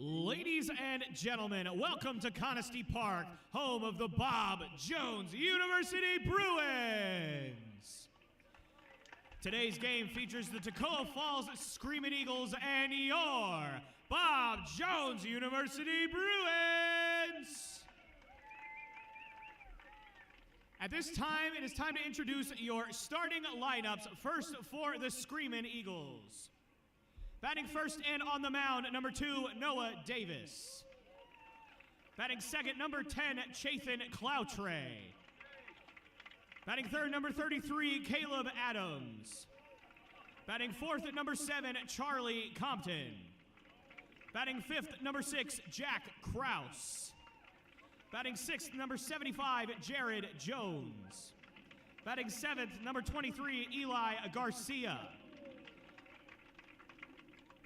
Ladies and gentlemen, welcome to Conestee Park, home of the Bob Jones University Bruins. Today's game features the Toccoa Falls Screamin' Eagles and your Bob Jones University Bruins. At this time, it is time to introduce your starting lineups. First for the Screamin' Eagles. Batting first and on the mound, number 2, Noah Davis. Batting second, number 10, Chathan Cloutre. Batting third, number 33, Caleb Adams. Batting fourth, number 7, Charlie Compton. Batting fifth, number 6, Jack Kraus. Batting sixth, number 75, Jared Jones. Batting seventh, number 23, Eli Garcia.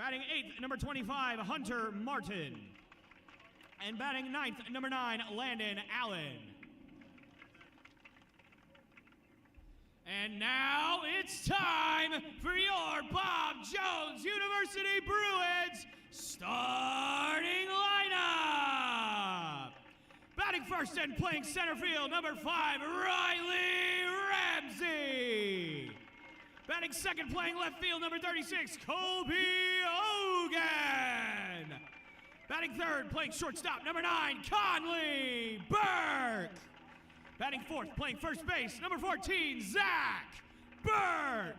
Batting eighth, number 25, Hunter Martin. And batting ninth, number 9, Landon Allen. And now it's time for your Bob Jones University Bruins starting lineup. Batting first and playing center field, number 5, Riley Ramsey. Batting second, playing left field, number 36, Colby Hogan. Batting third, playing shortstop, number 9, Conley Burke. Batting fourth, playing first base, number 14, Zach Burke.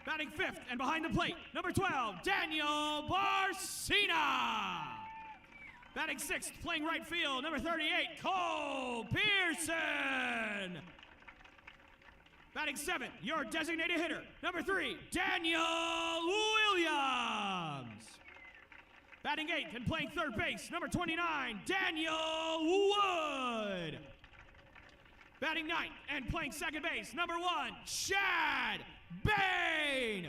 Batting fifth and behind the plate, number 12, Daniel Barcina. Batting sixth, playing right field, number 38, Cole Pearson. Batting seventh, your designated hitter, number 3, Daniel Williams. Batting eighth and playing third base, number 29, Daniel Wood. Batting ninth and playing second base, number 1, Chad Bain.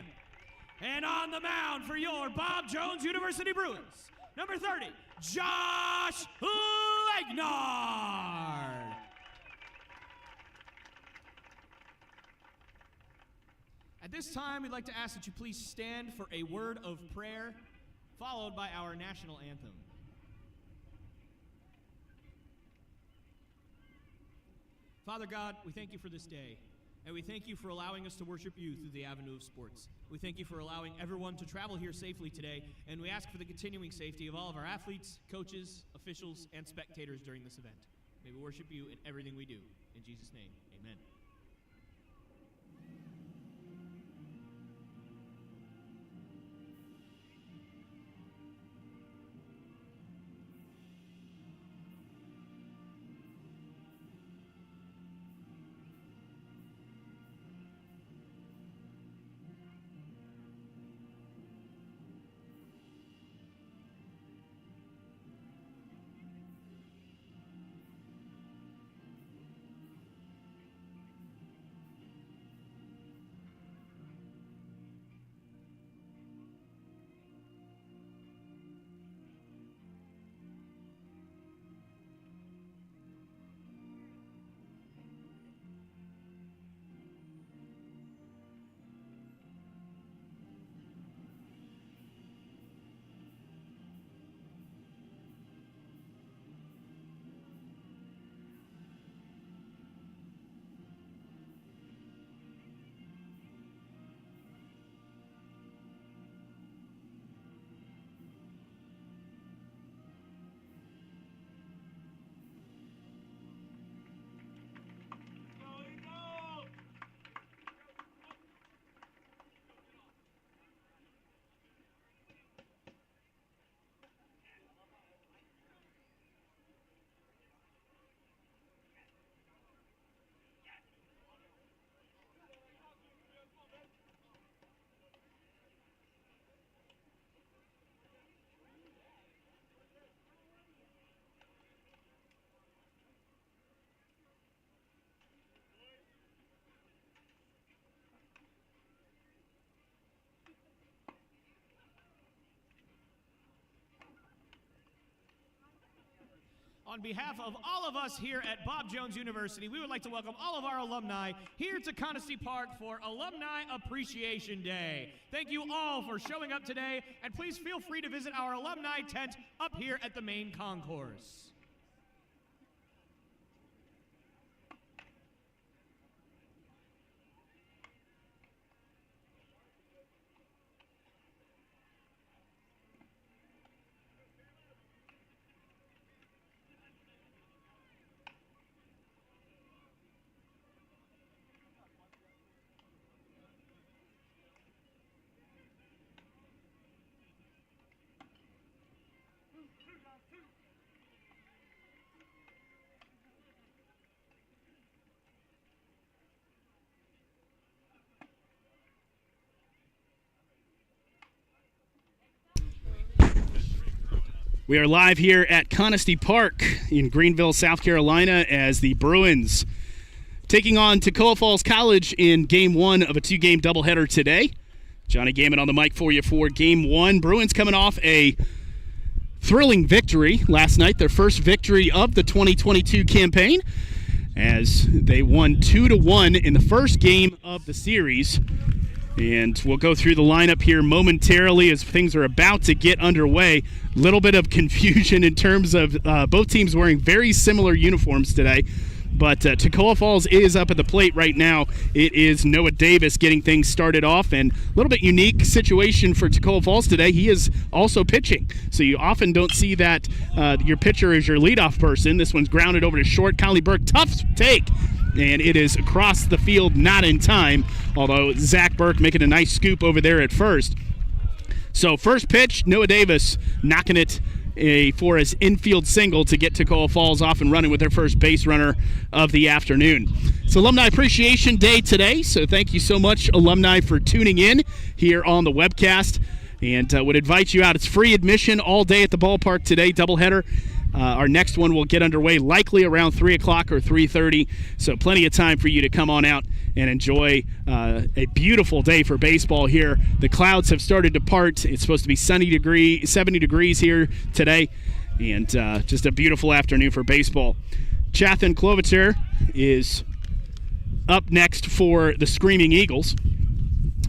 And on the mound for your Bob Jones University Bruins, number 30, Josh Legnard. At this time, we'd like to ask that you please stand for a word of prayer, followed by our national anthem. Father God, we thank you for this day, and we thank you for allowing us to worship you through the avenue of sports. We thank you for allowing everyone to travel here safely today, and we ask for the continuing safety of all of our athletes, coaches, officials, and spectators during this event. May we worship you in everything we do. In Jesus' name, amen. On behalf of all of us here at Bob Jones University, we would like to welcome all of our alumni here to Conestee Park for Alumni Appreciation Day. Thank you all for showing up today, and please feel free to visit our alumni tent up here at the main concourse. We are live here at Conestee Park in Greenville, South Carolina, as the Bruins taking on Toccoa Falls College in Game 1 of a two-game doubleheader today. Johnny Gaiman on the mic for you for Game 1. Bruins coming off a thrilling victory last night, their first victory of the 2022 campaign, as they won 2-1 in the first game of the series. And we'll go through the lineup here momentarily as things are about to get underway. A little bit of confusion in terms of both teams wearing very similar uniforms today. But Toccoa Falls is up at the plate right now. It is Noah Davis getting things started off, and a little bit unique situation for Toccoa Falls today. He is also pitching, so you often don't see that your pitcher is your leadoff person. This one's grounded over to short. Conley Burke, tough take, and it is across the field, not in time, although Zach Burke making a nice scoop over there at first. So first pitch, Noah Davis knocking it for his infield single to get Toccoa Falls off and running with their first base runner of the afternoon. It's Alumni Appreciation Day today, so thank you so much, alumni, for tuning in here on the webcast, and would invite you out. It's free admission all day at the ballpark today, doubleheader. Our next one will get underway likely around 3 o'clock or 3:30, so plenty of time for you to come on out and enjoy a beautiful day for baseball here. The clouds have started to part. It's supposed to be 70 degrees here today, and just a beautiful afternoon for baseball. Chathan Cloveter is up next for the Screaming Eagles.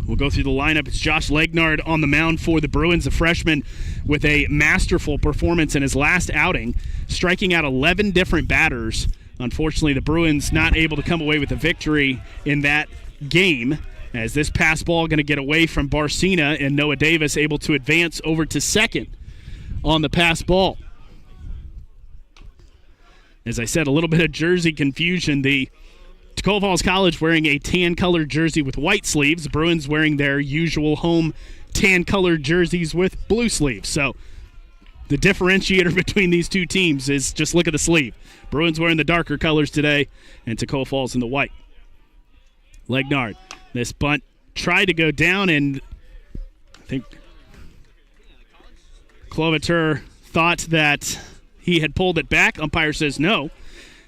We'll go through the lineup. It's Josh Legnard on the mound for the Bruins, a freshman with a masterful performance in his last outing, striking out 11 different batters. Unfortunately, the Bruins not able to come away with a victory in that game, as this pass ball going to get away from Barcina, and Noah Davis able to advance over to second on the pass ball. As I said, a little bit of jersey confusion. The Toccoa Falls College wearing a tan-colored jersey with white sleeves. The Bruins wearing their usual home tan-colored jerseys with blue sleeves. So the differentiator between these two teams is just look at the sleeve. Bruins wearing the darker colors today, and Toccoa Falls in the white. Legnard, this bunt tried to go down, and I think Cloveter thought that he had pulled it back. Umpire says no.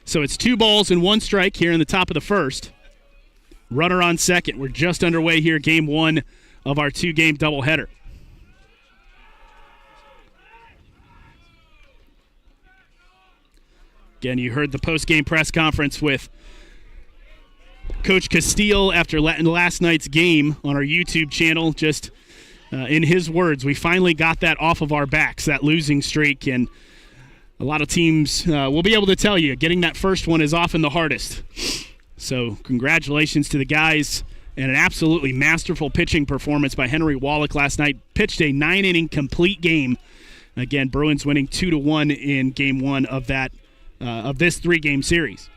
So it's 2 balls and 1 strike here in the top of the first. Runner on second. We're just underway here, Game 1 of our two-game doubleheader. Again, you heard the post-game press conference with Coach Castile after last night's game on our YouTube channel. Just in his words, we finally got that off of our backs, that losing streak, and a lot of teams will be able to tell you getting that first one is often the hardest. So congratulations to the guys, and an absolutely masterful pitching performance by Henry Wallach last night. Pitched a 9-inning complete game. Again, Bruins winning 2-1 in Game 1 of this 3-game series.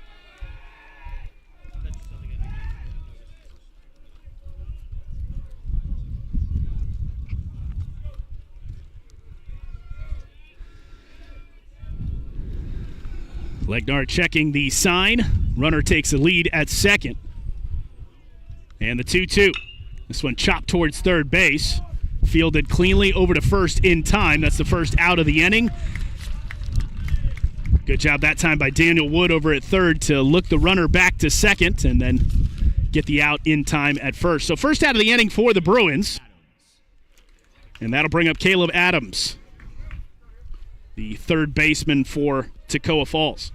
Legnard checking the sign. Runner takes the lead at second. And the 2-2. This one chopped towards third base. Fielded cleanly over to first in time. That's the first out of the inning. Good job that time by Daniel Wood over at third to look the runner back to second and then get the out in time at first. So first out of the inning for the Bruins. And that'll bring up Caleb Adams, the third baseman for Toccoa Falls.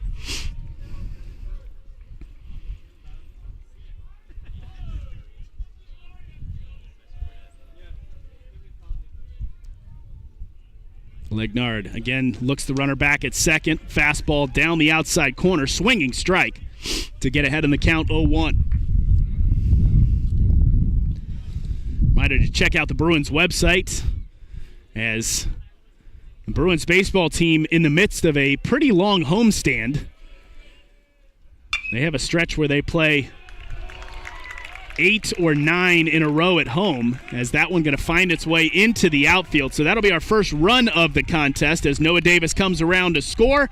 Legnard again looks the runner back at second. Fastball down the outside corner. Swinging strike to get ahead in the count 0-1. Reminder to check out the Bruins website, as the Bruins baseball team in the midst of a pretty long homestand. They have a stretch where they play 8 or 9 in a row at home, as that one going to find its way into the outfield. So that'll be our first run of the contest as Noah Davis comes around to score.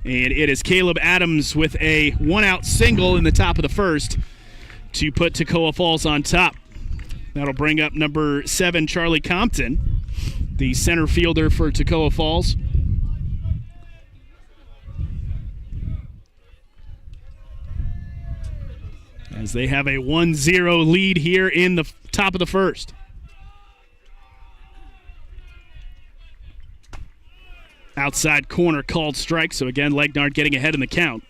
And it is Caleb Adams with a one-out single in the top of the first to put Toccoa Falls on top. That'll bring up number 7, Charlie Compton, the center fielder for Toccoa Falls. As they have a 1-0 lead here in the top of the first. Outside corner called strike, so again, Legnard getting ahead in the count.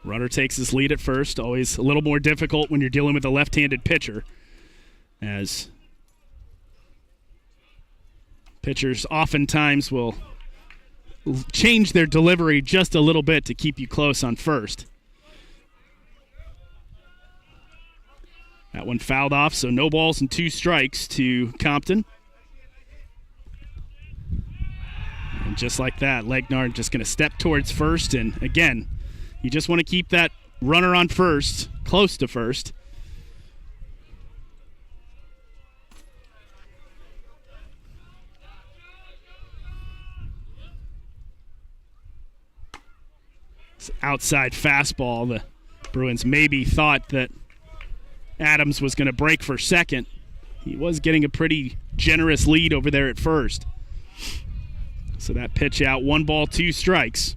Runner takes his lead at first, always a little more difficult when you're dealing with a left-handed pitcher, as pitchers oftentimes will change their delivery just a little bit to keep you close on first. That one fouled off, so no balls and 2 strikes to Compton. And just like that, Legnard just going to step towards first, and again, you just want to keep that runner on first, close to first. Outside fastball. The Bruins maybe thought that Adams was going to break for second. He was getting a pretty generous lead over there at first. So that pitch out, 1 ball, 2 strikes.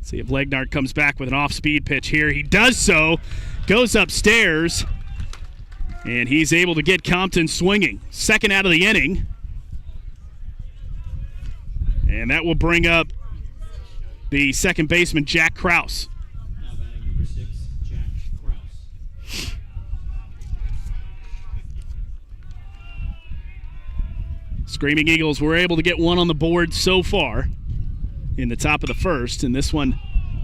See if Legnard comes back with an off-speed pitch here. He does so, goes upstairs, and he's able to get Compton swinging. Second out of the inning. And that will bring up the second baseman, Jack Krause. Now batting number 6, Jack Krause. Screaming Eagles were able to get one on the board so far in the top of the first, and this one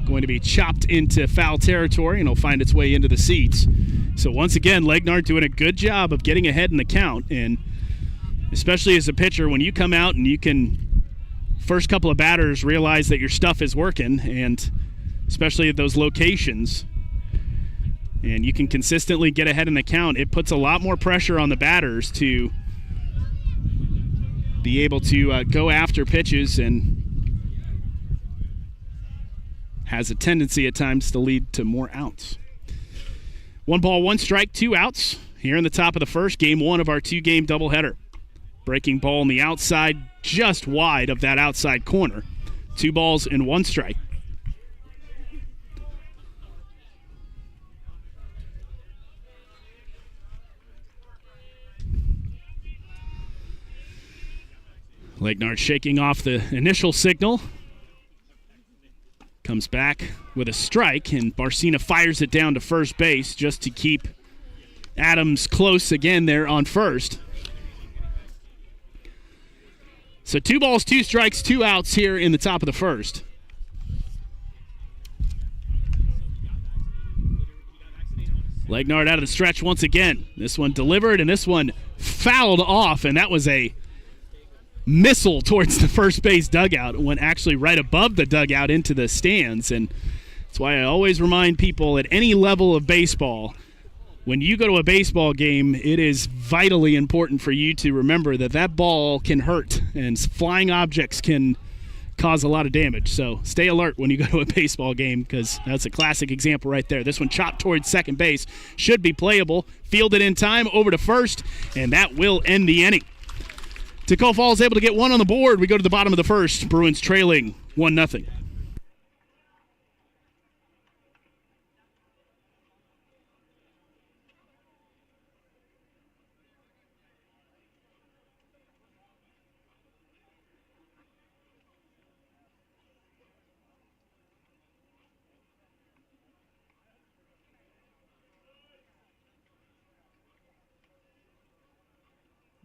going to be chopped into foul territory, and it'll find its way into the seats. So once again, Legnard doing a good job of getting ahead in the count, and especially as a pitcher, when you come out and you can first couple of batters realize that your stuff is working, and especially at those locations, and you can consistently get ahead in the count, it puts a lot more pressure on the batters to be able to go after pitches, and has a tendency at times to lead to more outs. 1 ball, 1 strike, 2 outs here in the top of the first, game 1 of our 2-game doubleheader. Breaking ball on the outside, just wide of that outside corner. 2 balls and 1 strike. Legnard shaking off the initial signal. Comes back with a strike, and Barcina fires it down to first base just to keep Adams close again there on first. So 2 balls, 2 strikes, 2 outs here in the top of the first. Legnard out of the stretch once again. This one delivered, and this one fouled off, and that was a missile towards the first base dugout. It went actually right above the dugout into the stands, and that's why I always remind people at any level of baseball, when you go to a baseball game, it is vitally important for you to remember that that ball can hurt, and flying objects can cause a lot of damage. So stay alert when you go to a baseball game, because that's a classic example right there. This one chopped towards second base. Should be playable. Fielded in time over to first, and that will end the inning. Toccoa Falls able to get 1 on the board. We go to the bottom of the first. Bruins trailing 1-0.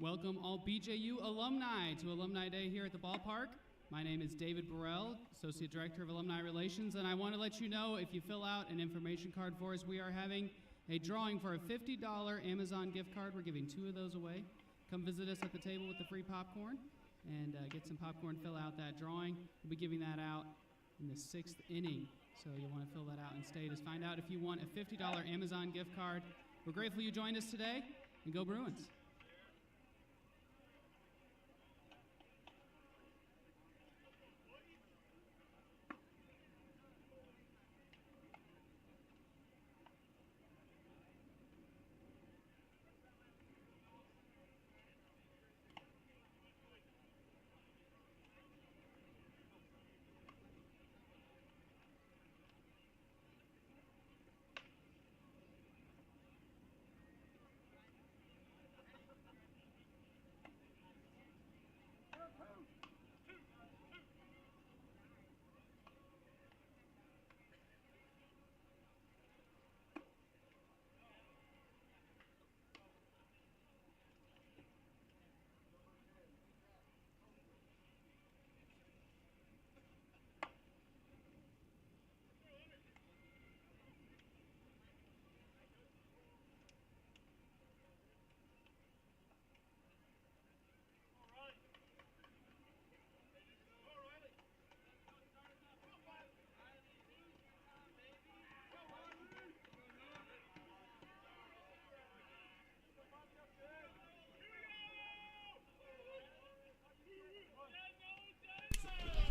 Welcome all BJU alumni to Alumni Day here at the ballpark. My name is David Burrell, Associate Director of Alumni Relations, and I want to let you know if you fill out an information card for us, we are having a drawing for a $50 Amazon gift card. We're giving 2 of those away. Come visit us at the table with the free popcorn and get some popcorn, fill out that drawing. We'll be giving that out in the 6th inning, so you'll want to fill that out and stay to find out if you want a $50 Amazon gift card. We're grateful you joined us today, and go Bruins.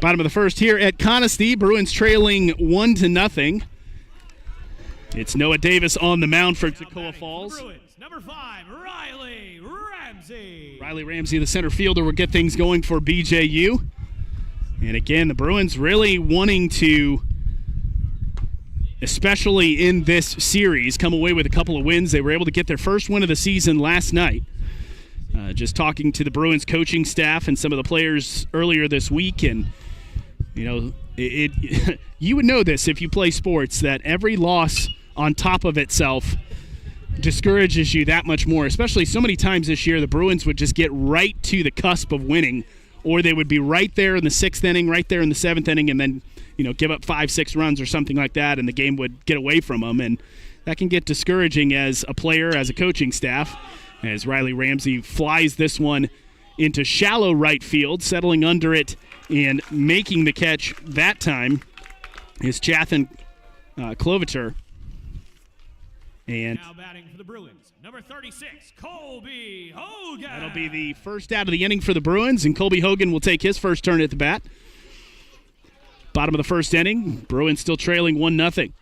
Bottom of the first here at Conestee. Bruins trailing 1-0. It's Noah Davis on the mound for Toccoa Falls. Bruins, number 5, Riley Ramsey. Riley Ramsey, the center fielder, will get things going for BJU. And again, the Bruins really wanting to, especially in this series, come away with a couple of wins. They were able to get their first win of the season last night. Just talking to the Bruins coaching staff and some of the players earlier this week, and you know, you would know this if you play sports, that every loss on top of itself discourages you that much more, especially so many times this year the Bruins would just get right to the cusp of winning, or they would be right there in the 6th inning, right there in the 7th inning, and then, you know, give up 5-6 runs or something like that, and the game would get away from them, and that can get discouraging as a player, as a coaching staff, as Riley Ramsey flies this one into shallow right field, settling under it and making the catch that time is Chathan Klovitar. And now batting for the Bruins, number 36, Colby Hogan. That'll be the first out of the inning for the Bruins, and Colby Hogan will take his first turn at the bat. Bottom of the first inning, Bruins still trailing 1-0.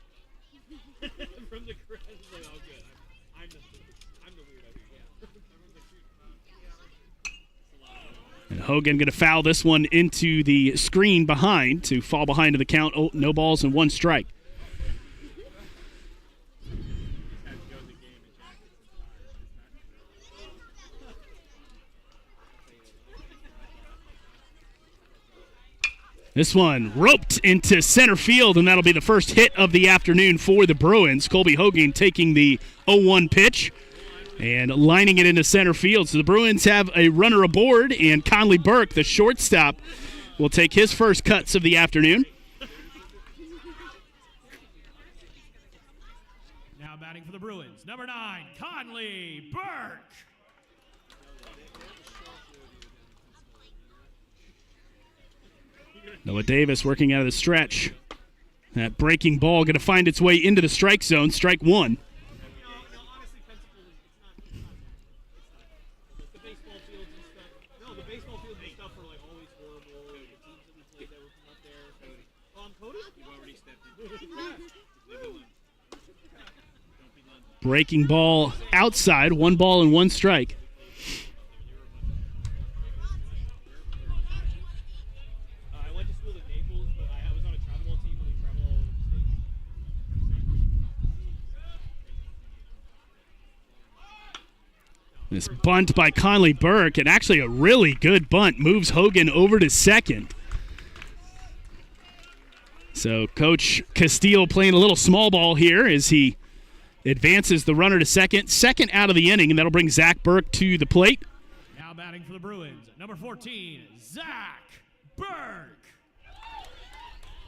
And Hogan going to foul this one into the screen behind to fall behind to the count. Oh, no balls and 1 strike. This one roped into center field, and that'll be the first hit of the afternoon for the Bruins. Colby Hogan taking the 0-1 pitch and lining it into center field. So the Bruins have a runner aboard, and Conley Burke, the shortstop, will take his first cuts of the afternoon. Now batting for the Bruins, number 9, Conley Burke. Noah Davis working out of the stretch. That breaking ball going to find its way into the strike zone. Strike 1. Breaking ball outside, 1 ball and 1 strike. I went to school in Naples, but I was on a travel ball team when we travel all over the state. This bunt by Conley Burke, and actually a really good bunt, moves Hogan over to second. So Coach Castile playing a little small ball here as he advances the runner to second. Second out of the inning, and that'll bring Zach Burke to the plate. batting for the Bruins, number 14, Zach Burke.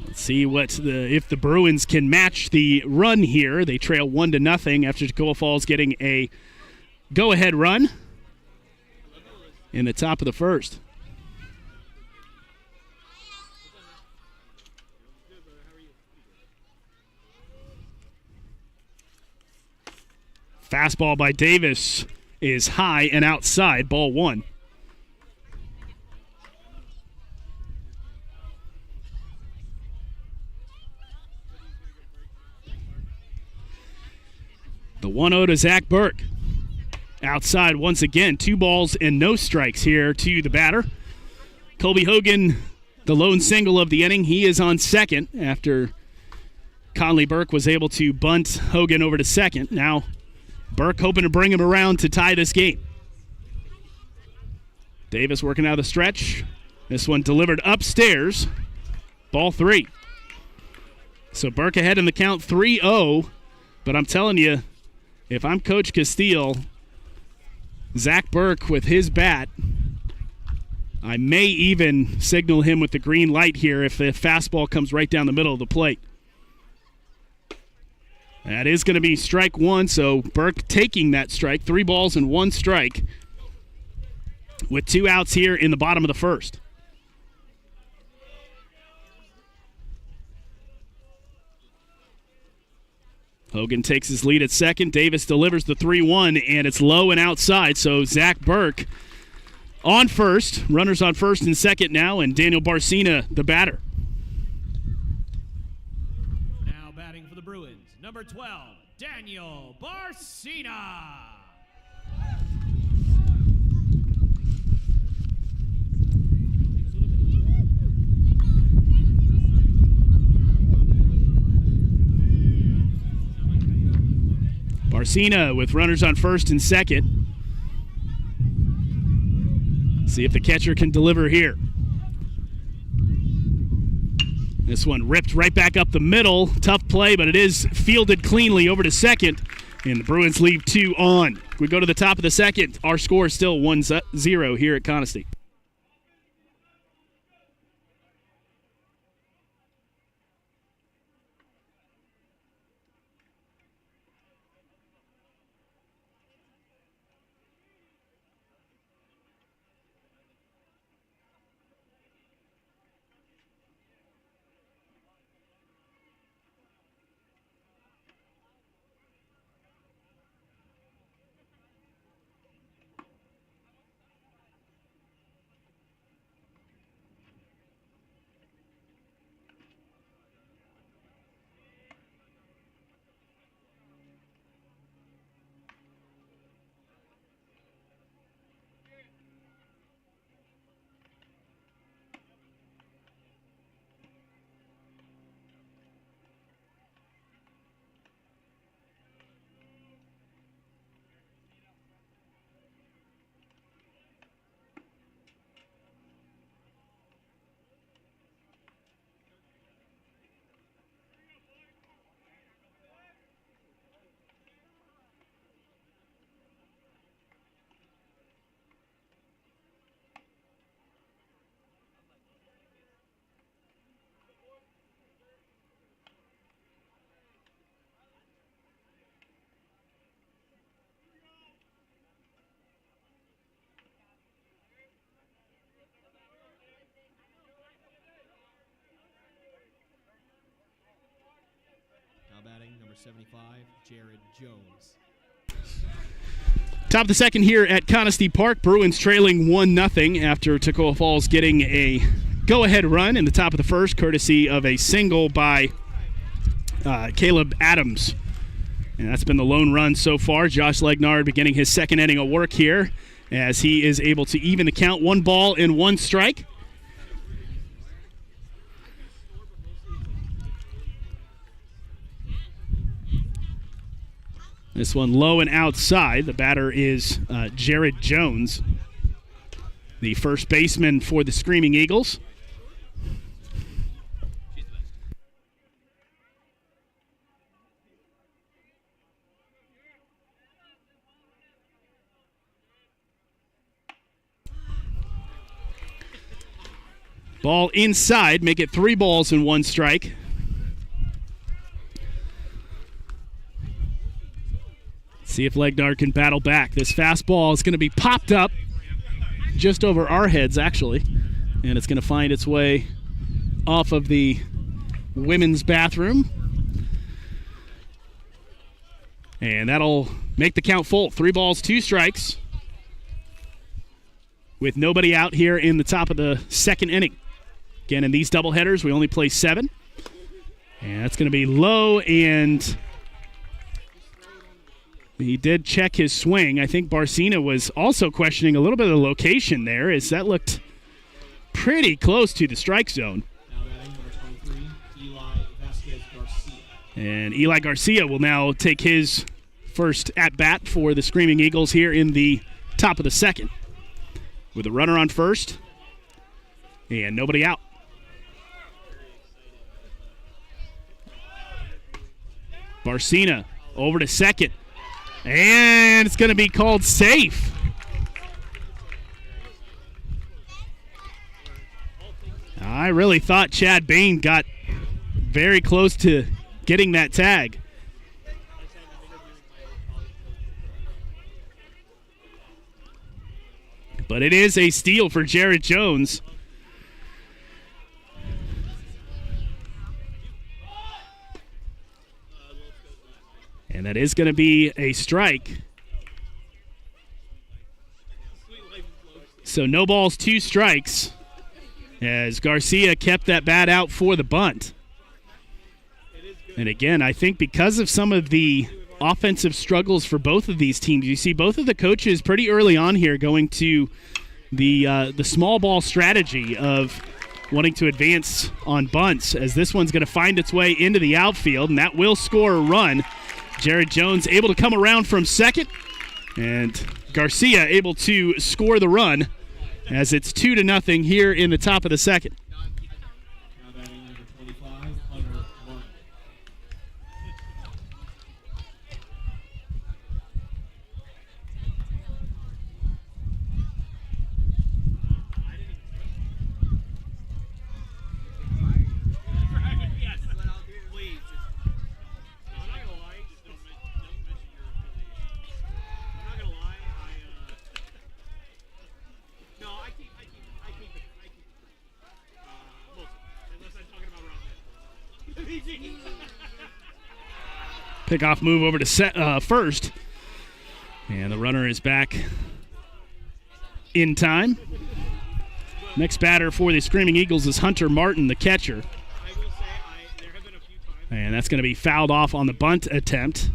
Let's see if the Bruins can match the run here. They trail 1-0 after Toccoa Falls getting a go-ahead run in the top of the first. Fastball by Davis is high and outside, ball one. The 1-0 to Zach Burke. Outside once again, 2 balls and no strikes here to the batter. Colby Hogan, the lone single of the inning. He is on second after Conley Burke was able to bunt Hogan over to second. Now Burke hoping to bring him around to tie this game. Davis working out of the stretch. This one delivered upstairs. Ball 3. So Burke ahead in the count 3-0. But I'm telling you, if I'm Coach Castile, Zach Burke with his bat, I may even signal him with the green light here if the fastball comes right down the middle of the plate. That is going to be strike 1, so Burke taking that strike. 3 balls and 1 strike with 2 outs here in the bottom of the first. Hogan takes his lead at second. Davis delivers the 3-1, and it's low and outside, so Zach Burke on first. Runners on first and second now, and Daniel Barcina, the batter. Now batting for the Bruins, number 12, Daniel Barcina. Barcina with runners on first and second. See if the catcher can deliver here. This one ripped right back up the middle. Tough play, but it is fielded cleanly over to second. And the Bruins leave 2 on. We go to the top of the second. Our score is still 1-0 here at Conestee. Batting, number 75, Jared Jones. Top of the second here at Conestee Park. Bruins trailing 1-0 after Toccoa Falls getting a go-ahead run in the top of the first, courtesy of a single by Caleb Adams. And that's been the lone run so far. Josh Legnard beginning his second inning of work here as he is able to even the count. 1 ball and 1 strike. This one low and outside. The batter is Jared Jones, the first baseman for the Screaming Eagles. Ball inside, make it 3 balls and 1 strike. See if Legnar can battle back. This fastball is going to be popped up just over our heads, actually. And it's going to find its way off of the women's bathroom. And that'll make the count full. 3 balls, 2 strikes. With nobody out here in the top of the 2nd inning. Again, in these doubleheaders, we only play 7. And that's going to be low, and he did check his swing. I think Barcina was also questioning a little bit of the location there, as that looked pretty close to the strike zone. And Eli Garcia will now take his first at-bat for the Screaming Eagles here in the top of the 2nd. With a runner on first and nobody out. Barcina over to second. And it's going to be called safe. I really thought Chad Bain got very close to getting that tag. But it is a steal for Jared Jones. And that is going to be a strike. So no balls, 2 strikes, as Garcia kept that bat out for the bunt. And again, I think because of some of the offensive struggles for both of these teams, you see both of the coaches pretty early on here going to the small ball strategy of wanting to advance on bunts, as this one's going to find its way into the outfield, and that will score a run. Jared Jones able to come around from second, and Garcia able to score the run, as it's 2-0 here in the top of the 2nd. Pickoff move over to first. And the runner is back in time. Next batter for the Screaming Eagles is Hunter Martin, the catcher. And that's going to be fouled off on the bunt attempt.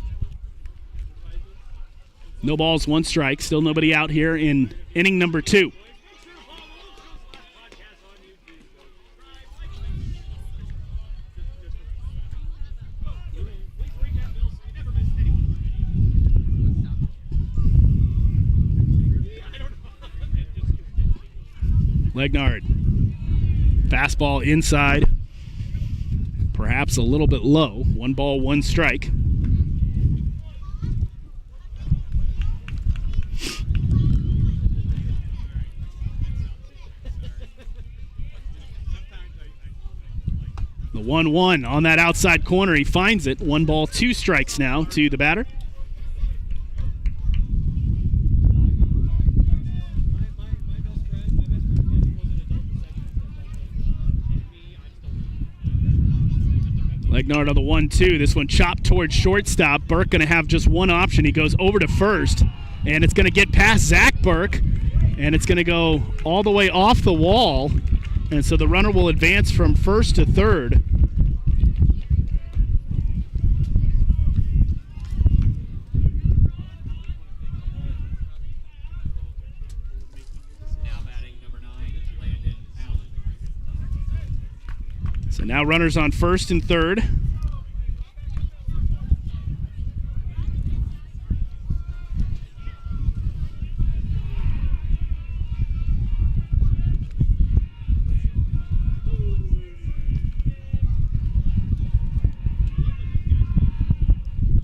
No balls, 1 strike. Still nobody out here in inning number 2. Legnard, fastball inside, perhaps a little bit low. 1 ball, 1 strike. The 1-1 on that outside corner, he finds it. 1 ball, 2 strikes now to the batter. Legnard on the 1-2. This one chopped towards shortstop. Burke going to have just one option. He goes over to first, and it's going to get past Zach Burke, and it's going to go all the way off the wall. And so the runner will advance from first to third. So now runners on first and third.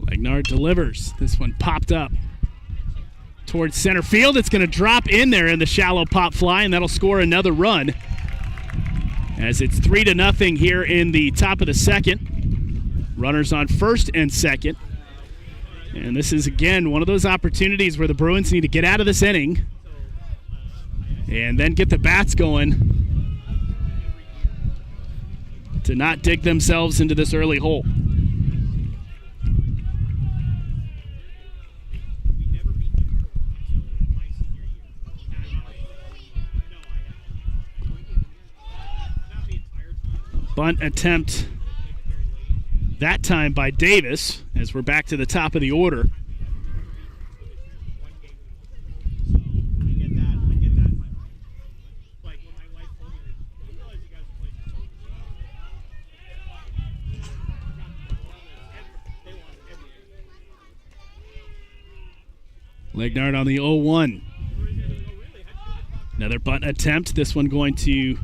Legnard delivers. This one popped up towards center field. It's going to drop in there in the shallow pop fly, and that'll score another run. as it's 3-0 here in the top of the second. Runners on first and second. And this is, again, one of those opportunities where the Bruins need to get out of this inning and then get the bats going to not dig themselves into this early hole. Bunt attempt that time by Davis, as we're back to the top of the order. Legnard on the 0-1. Another bunt attempt. This one going to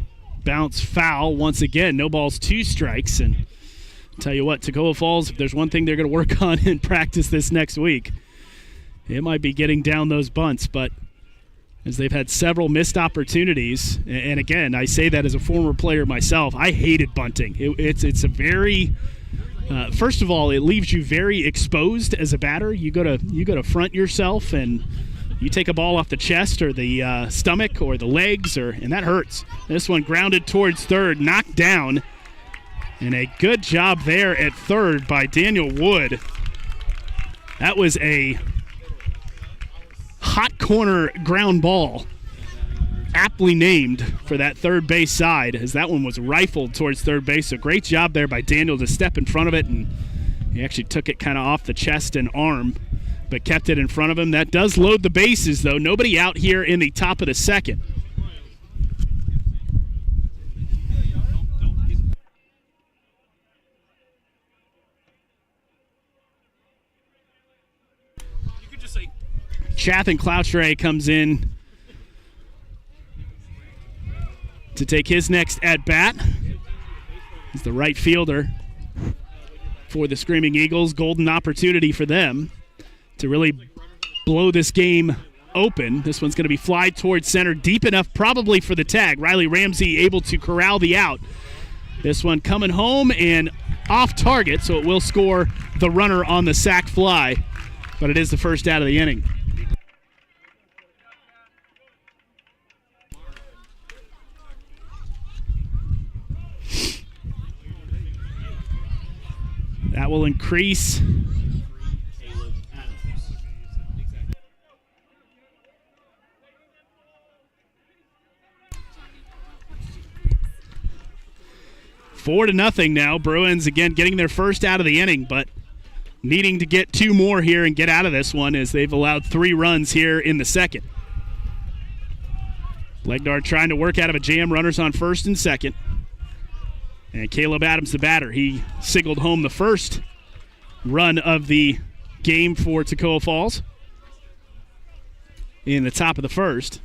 bounce foul once again. No balls, 2 strikes. And I'll tell you what, Toccoa Falls, if there's one thing they're going to work on in practice this next week, it might be getting down those bunts. But as they've had several missed opportunities, and again, I say that as a former player myself, I hated bunting. It's a very first of all, it leaves you very exposed as a batter. You go to front yourself, and you take a ball off the chest or the stomach or the legs, and that hurts. This one grounded towards third, knocked down, and a good job there at third by Daniel Wood. That was a hot corner ground ball, aptly named for that third base side, as that one was rifled towards third base. So great job there by Daniel to step in front of it, and he actually took it kind of off the chest and arm, but kept it in front of him. That does load the bases, though. Nobody out here in the top of the second. Chathan Clouchray comes in to take his next at-bat. He's the right fielder for the Screaming Eagles. Golden opportunity for them to really blow this game open. This one's going to be fly towards center, deep enough probably for the tag. Riley Ramsey able to corral the out. This one coming home and off target, so it will score the runner on the sac fly, but it is the first out of the inning. That will increase. Four to nothing now. Bruins again getting their first out of the inning, but needing to get 2 more here and get out of this one, as they've allowed 3 runs here in the second. Legnard trying to work out of a jam. Runners on first and second. And Caleb Adams, the batter, he singled home the first run of the game for Toccoa Falls in the top of the first,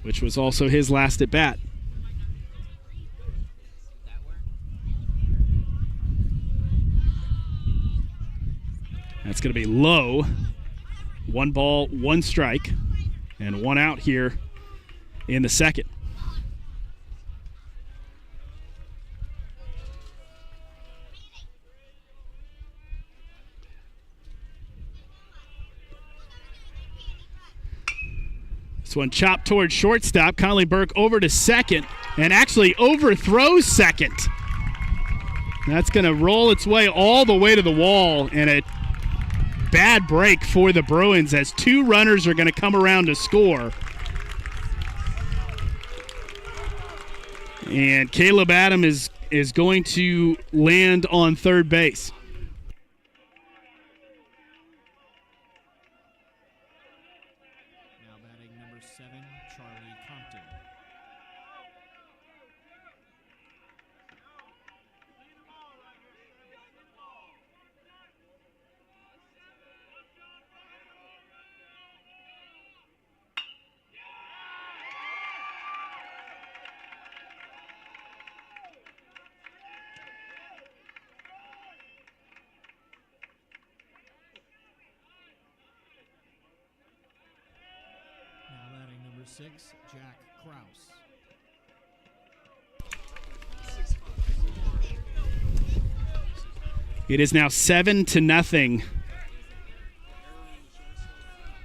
which was also his last at bat. That's going to be low. 1 ball, 1 strike, and 1 out here in the second. This one chopped towards shortstop. Conley Burke over to second, and actually overthrows second. That's going to roll its way all the way to the wall, and a bad break for the Bruins, as 2 runners are going to come around to score. And Caleb Adams is going to land on third base. Now batting number 6, Jack Kraus. It is now 7-0.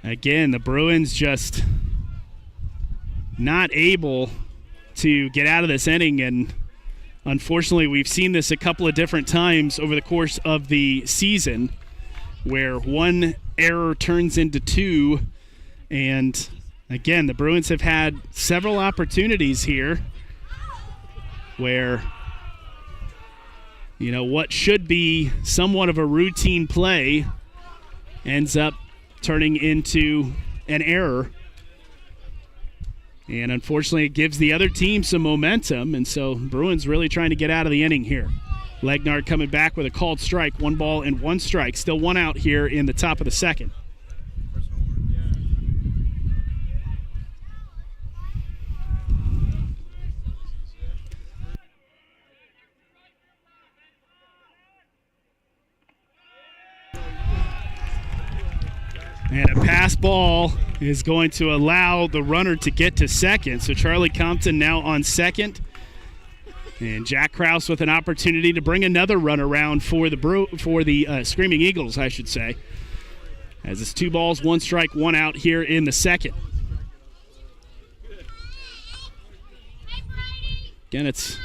Again, the Bruins just not able to get out of this inning, and unfortunately we've seen this a couple of different times over the course of the season where one error turns into two, and again, the Bruins have had several opportunities here where, what should be somewhat of a routine play ends up turning into an error. And unfortunately, it gives the other team some momentum, and so Bruins really trying to get out of the inning here. Legnard coming back with a called strike, 1 ball and 1 strike. Still 1 out here in the top of the second. And a pass ball is going to allow the runner to get to second. So Charlie Compton now on second. And Jack Krause with an opportunity to bring another run around for the Screaming Eagles, I should say. As it's 2 balls, 1 strike, 1 out here in the second. Again, it's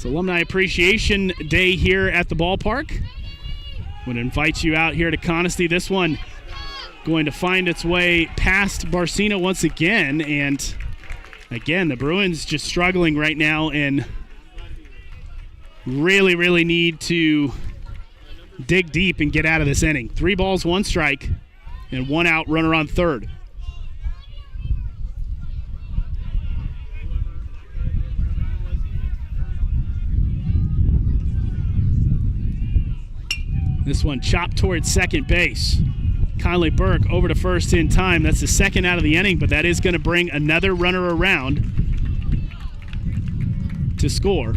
Alumni Appreciation Day here at the ballpark. I would invite you out here to Conestee. This one going to find its way past Barcina once again, and again, the Bruins just struggling right now and really, really need to dig deep and get out of this inning. 3 balls, 1 strike, and 1 out, runner on third. This one chopped towards second base. Conley Burke over to first in time. That's the second out of the inning, but that is going to bring another runner around to score.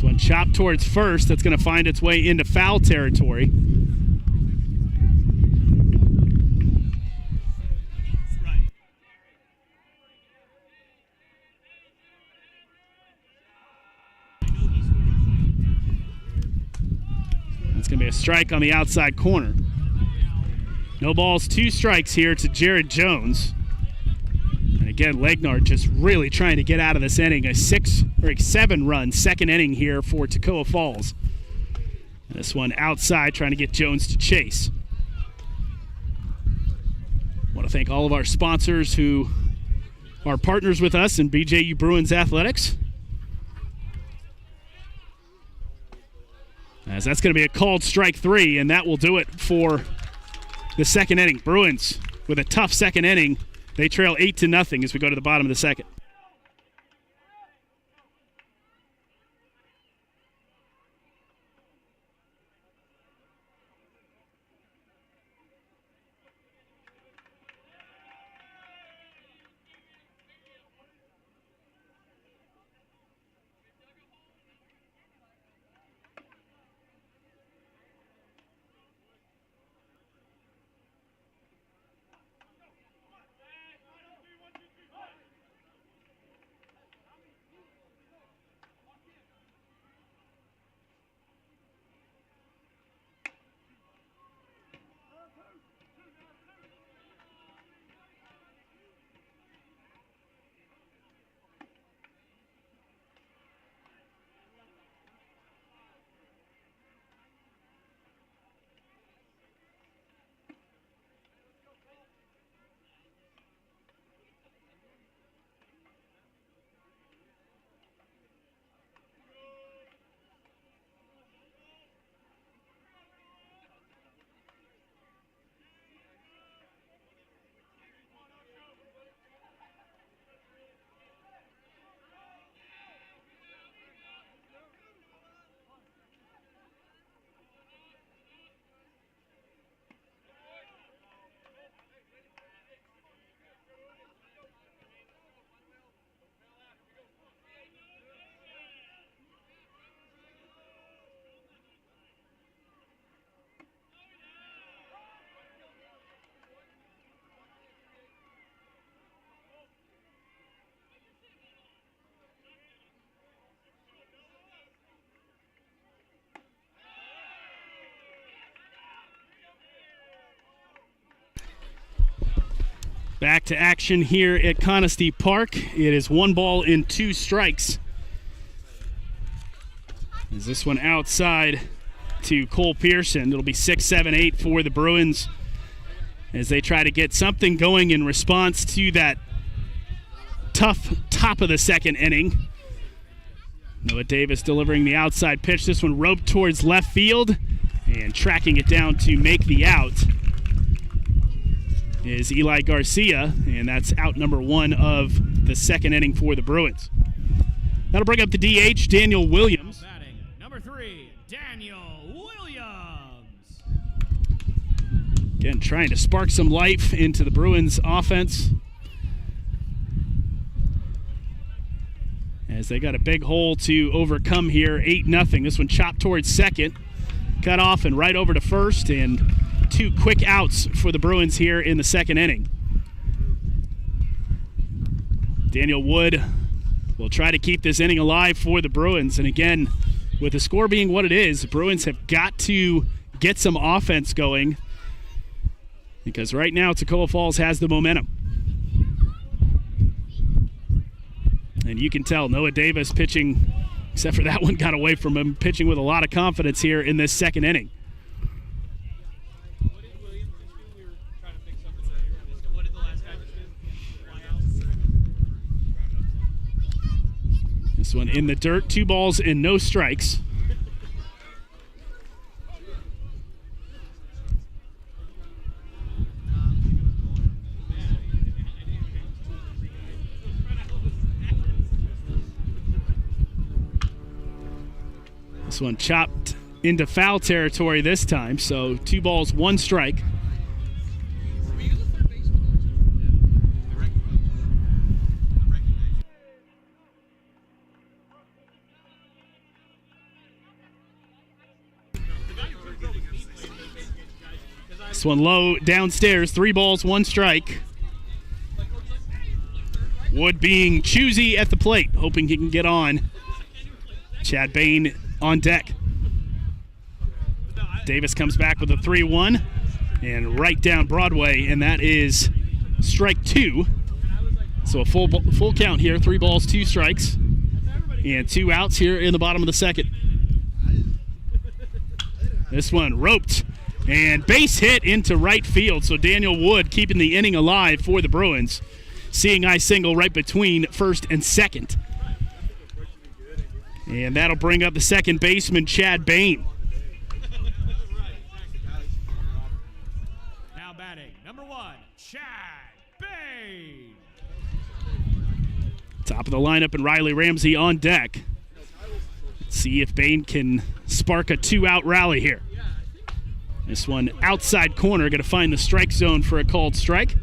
One chopped towards first. That's going to find its way into foul territory. That's going to be a strike on the outside corner. No balls, 2 strikes here to Jared Jones. And again, Legnard just really trying to get out of this inning. A 7-run second inning here for Toccoa Falls. And this one outside trying to get Jones to chase. I want to thank all of our sponsors who are partners with us in BJU Bruins Athletics. As that's going to be a called strike 3, and that will do it for the second inning. Bruins with a tough second inning. They trail 8-0 as we go to the bottom of the second. Back to action here at Conestee Park. It is 1 ball and 2 strikes. Is this one outside to Cole Pearson? It'll be 6-7-8 for the Bruins as they try to get something going in response to that tough top of the second inning. Noah Davis delivering the outside pitch. This one roped towards left field, and tracking it down to make the out is Eli Garcia, and that's out number 1 of the second inning for the Bruins. That'll bring up the DH, Daniel Williams. Batting number 3, Daniel Williams. Again, trying to spark some life into the Bruins offense, as they got a big hole to overcome here, 8-0. This one chopped towards second, cut off and right over to first, and 2 quick outs for the Bruins here in the second inning. Daniel Wood will try to keep this inning alive for the Bruins, and again, with the score being what it is, the Bruins have got to get some offense going, because right now Toccoa Falls has the momentum. And you can tell Noah Davis pitching, except for that one got away from him, pitching with a lot of confidence here in this second inning. What did Williams just do? We were trying to fix something earlier. What did the last guy just do? Fly out? This one in the dirt, 2 balls and no strikes. This one chopped into foul territory this time, so 2 balls, 1 strike. This one low downstairs, 3 balls, 1 strike. Wood being choosy at the plate, hoping he can get on. Chad Bain on deck. Davis comes back with a 3-1 and right down Broadway, and that is strike 2. So a full count here, 3 balls, 2 strikes, and 2 outs here in the bottom of the second. This one roped and base hit into right field. So Daniel Wood keeping the inning alive for the Bruins, seeing eye single right between first and second. And that'll bring up the second baseman, Chad Bain. Now batting number 1, Chad Bain. Top of the lineup and Riley Ramsey on deck. Let's see if Bain can spark a 2-out rally here. This one outside corner, going to find the strike zone for a called strike.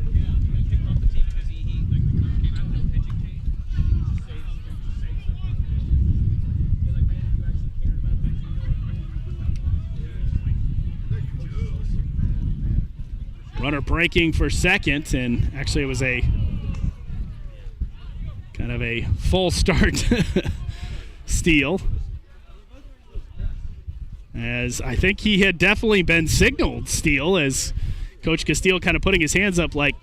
Runner breaking for second, and actually it was a kind of a false start steal, as I think he had definitely been signaled steal, as Coach Castile kind of putting his hands up like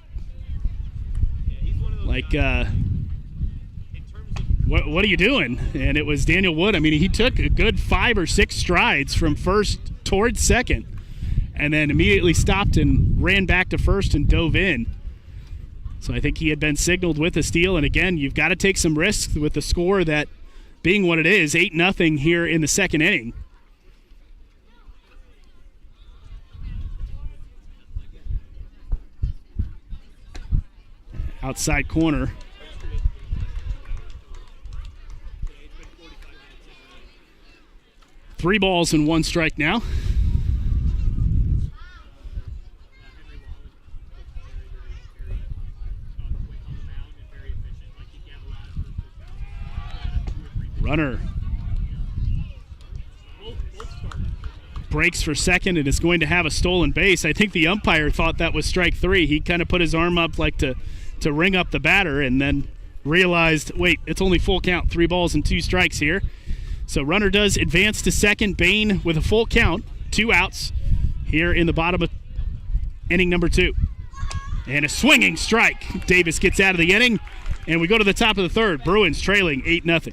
what are you doing? And it was Daniel Wood. I mean, he took a good 5 or 6 strides from first towards second, and then immediately stopped and ran back to first and dove in. So I think he had been signaled with a steal. And again, you've got to take some risks with the score that being what it is, 8-0 here in the second inning. Outside corner. Three balls and 1 strike now. Runner breaks for second and is going to have a stolen base. I think the umpire thought that was strike 3. He kind of put his arm up like to ring up the batter, and then realized, wait, it's only full count, 3 balls and 2 strikes here. So runner does advance to second. Bain with a full count, 2 outs here in the bottom of inning number 2. And a swinging strike. Davis gets out of the inning, and we go to the top of the third. Bruins trailing 8-0.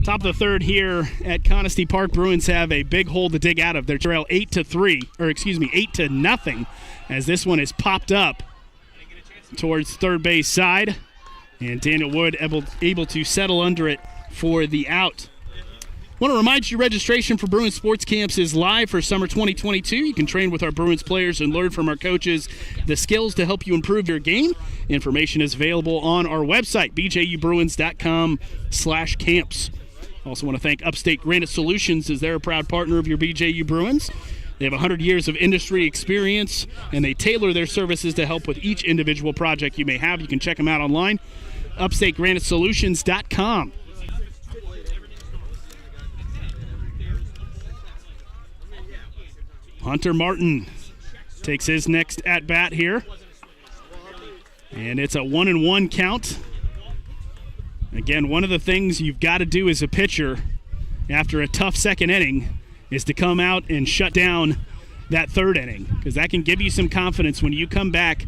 Top of the third here at Conestee Park. Bruins have a big hole to dig out of. Their trail 8-0, as this one is popped up towards third base side, and Daniel Wood able to settle under it for the out. Want to remind you, registration for Bruins Sports Camps is live for summer 2022. You can train with our Bruins players and learn from our coaches the skills to help you improve your game. Information is available on our website, bjubruins.com/camps. Also want to thank Upstate Granite Solutions, as they're a proud partner of your BJU Bruins. They have 100 years of industry experience, and they tailor their services to help with each individual project you may have. You can check them out online, upstategranitesolutions.com. Hunter Martin takes his next at-bat here, and it's a 1-1 count. Again, one of the things you've got to do as a pitcher after a tough second inning is to come out and shut down that third inning, because that can give you some confidence when you come back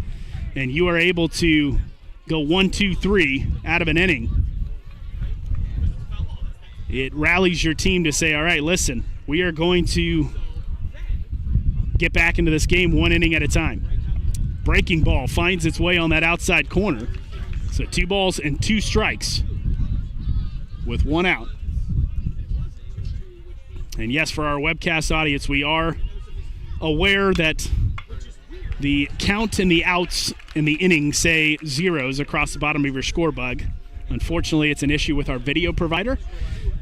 and you are able to go 1, 2, 3 out of an inning. It rallies your team to say, all right, listen, we are going to get back into this game one inning at a time. Breaking ball finds its way on that outside corner. So 2 balls and 2 strikes with 1 out. And yes, for our webcast audience, we are aware that the count and the outs in the inning say zeros across the bottom of your score bug. Unfortunately, it's an issue with our video provider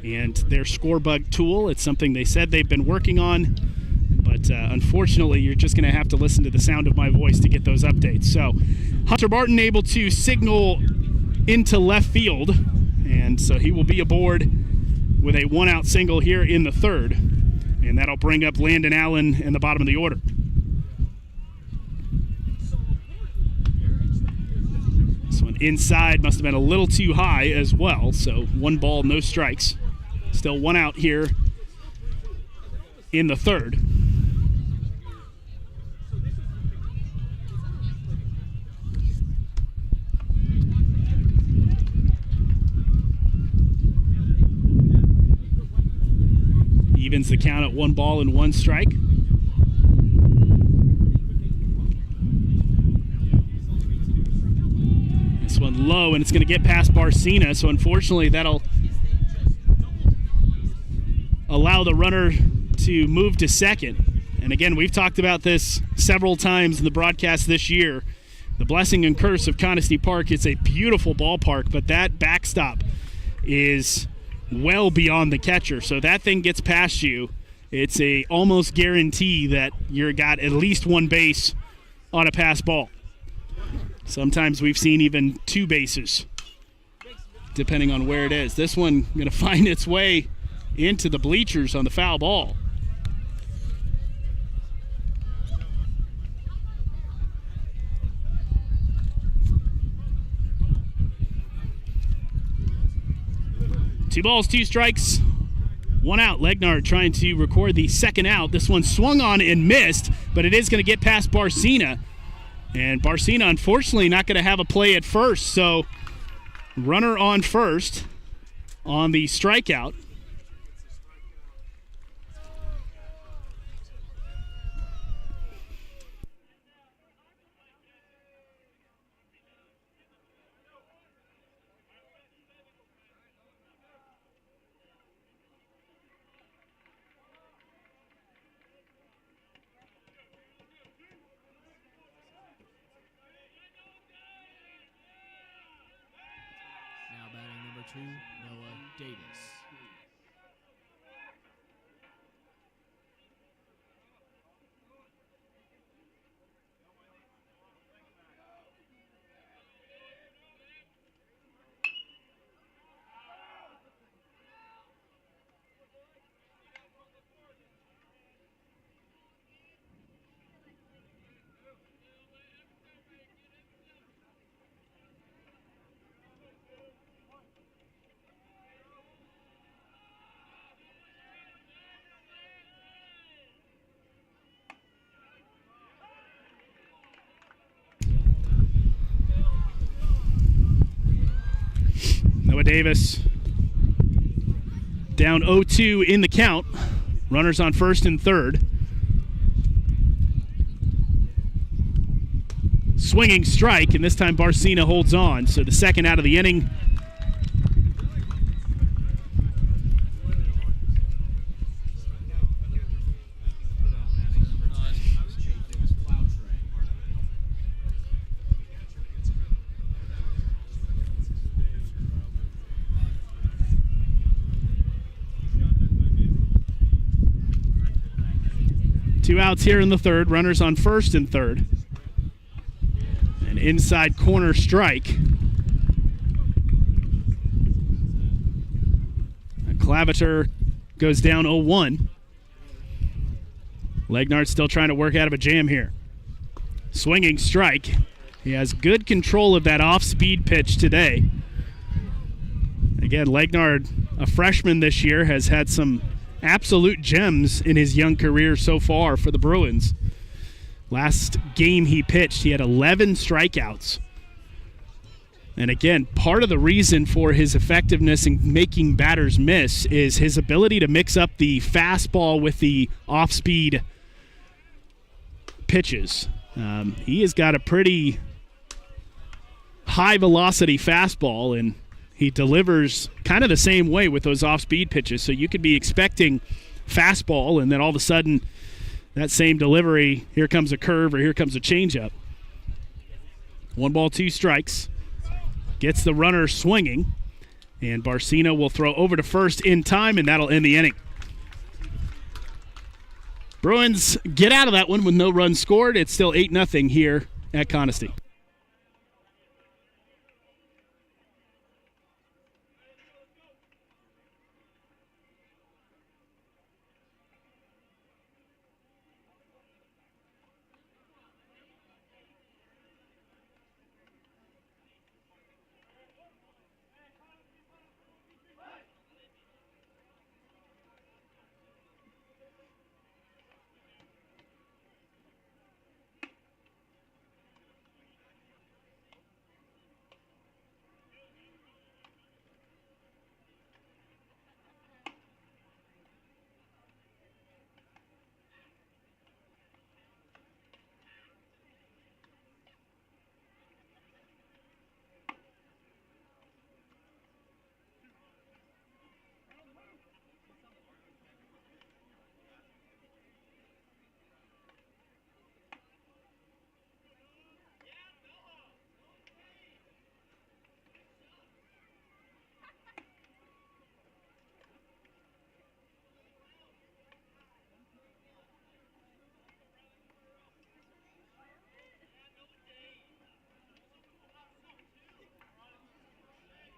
and their score bug tool. It's something they said they've been working on, but unfortunately, you're just going to have to listen to the sound of my voice to get those updates. So Hunter Martin able to signal into left field, and so he will be aboard with a 1-out single here in the third, and that'll bring up Landon Allen in the bottom of the order. This one inside must have been a little too high as well, so 1 ball, no strikes. Still 1 out here in the third. Evens the count at 1 ball and 1 strike. This one low, and it's going to get past Barcina, so unfortunately that'll allow the runner to move to second. And again, we've talked about this several times in the broadcast this year. The blessing and curse of Conestee Park. It's a beautiful ballpark, but that backstop is well beyond the catcher. So that thing gets past you, it's a almost guarantee that you're got at least 1 base on a pass ball. Sometimes we've seen even 2 bases, depending on where it is. This one going to find its way into the bleachers on the foul ball. 2 balls, 2 strikes, 1 out. Legnard trying to record the second out. This one swung on and missed, but it is going to get past Barcina. And Barcina, unfortunately, not going to have a play at first. So runner on first on the strikeout. Now batting number 2, Noah Davis. Noah Davis down 0-2 in the count. Runners on first and third. Swinging strike, and this time Barcina holds on. So the second out of the inning. Two outs here in the third. Runners on first and third. An inside corner strike. Claviter goes down 0-1. Legnard still trying to work out of a jam here. Swinging strike. He has good control of that off-speed pitch today. Again, Legnard, a freshman this year, has had some absolute gems in his young career so far for the Bruins. Last game he pitched, he had 11 strikeouts. And again, part of the reason for his effectiveness in making batters miss is his ability to mix up the fastball with the off-speed pitches. He has got a pretty high-velocity fastball, and he delivers kind of the same way with those off-speed pitches. So you could be expecting fastball, and then all of a sudden, that same delivery, here comes a curve or here comes a changeup. 1 ball, 2 strikes. Gets the runner swinging, and Barcina will throw over to first in time, and that'll end the inning. Bruins get out of that one with no runs scored. It's still 8-0 here at Conestee.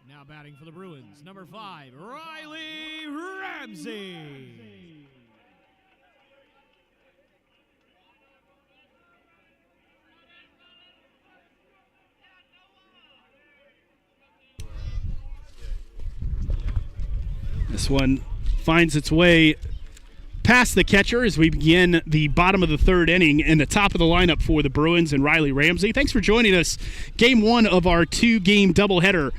Now batting for the Bruins, number 5, Riley Ramsey. This one finds its way past the catcher as we begin the bottom of the third inning, and the top of the lineup for the Bruins and Riley Ramsey. Thanks for joining us. Game one of our two-game doubleheader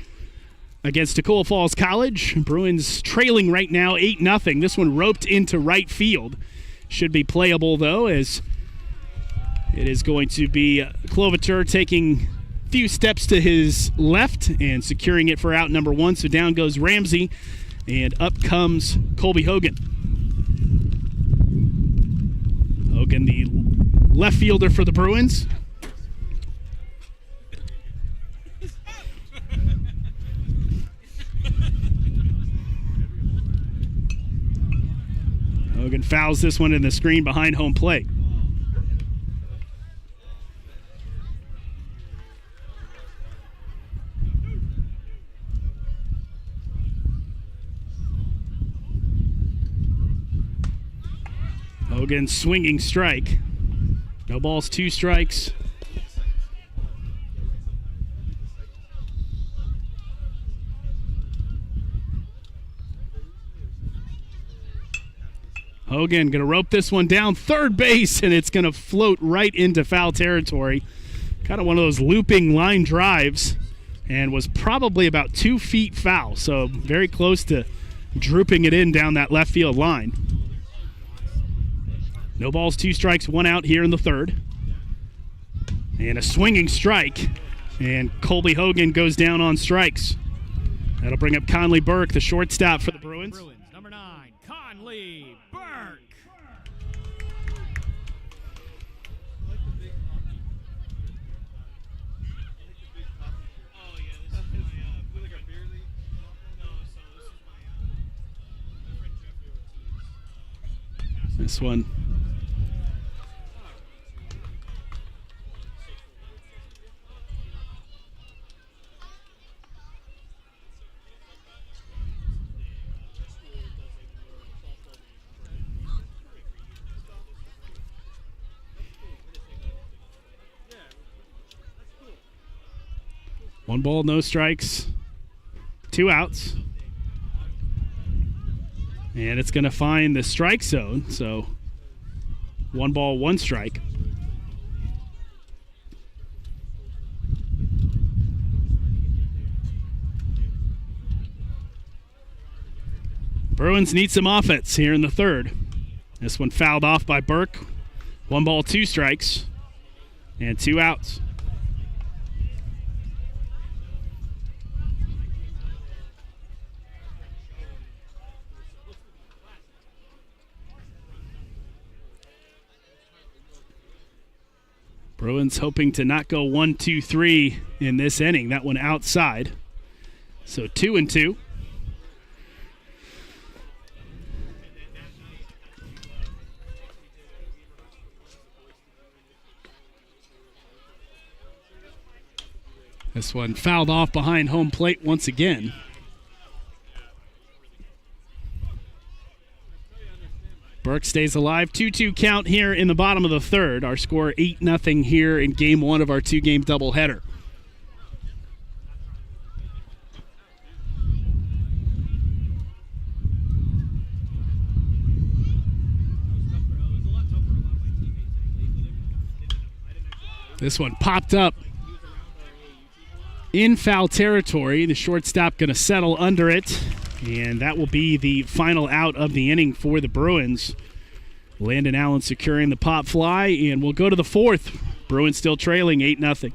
against Toccoa Falls College. Bruins trailing right now 8-0. This one roped into right field. Should be playable, though, as it is going to be Klovitur taking a few steps to his left and securing it for out number one. So down goes Ramsey, and up comes Colby Hogan. Hogan, the left fielder for the Bruins. Hogan fouls this one in the screen behind home plate. Hogan swinging strike. No balls, 2 strikes. Hogan going to rope this one down third base, and it's going to float right into foul territory. Kind of one of those looping line drives, and was probably about 2 feet foul, so very close to drooping it in down that left field line. No balls, 2 strikes, 1 out here in the third. And a swinging strike, and Colby Hogan goes down on strikes. That'll bring up Conley Burke, the shortstop for the Bruins. Number 9, Conley Burke. This one. One ball, no strikes, 2 outs. And it's going to find the strike zone, so 1 ball, 1 strike. Bruins need some offense here in the third. This one fouled off by Burke. 1 ball, 2 strikes, and 2 outs. Bruins hoping to not go 1-2-3 in this inning. That one outside. So 2-2. This one fouled off behind home plate once again. Burke stays alive. 2-2 count here in the bottom of the third. Our score 8-0 here in game one of our two-game doubleheader. This one popped up in foul territory. The shortstop going to settle under it. And that will be the final out of the inning for the Bruins. Landon Allen securing the pop fly, and we'll go to the fourth. Bruins still trailing 8-0.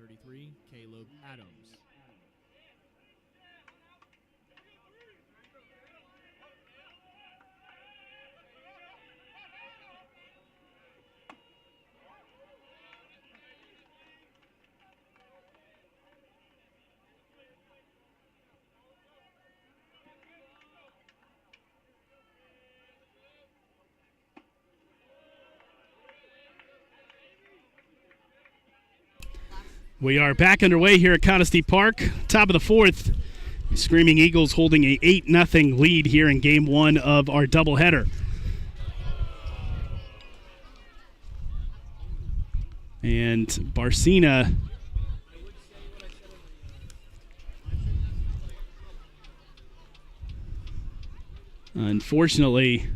33, Caleb Adams. We are back underway here at Conestee Park. Top of the fourth. The Screaming Eagles holding a 8-0 lead here in game one of our doubleheader. And Barcina unfortunately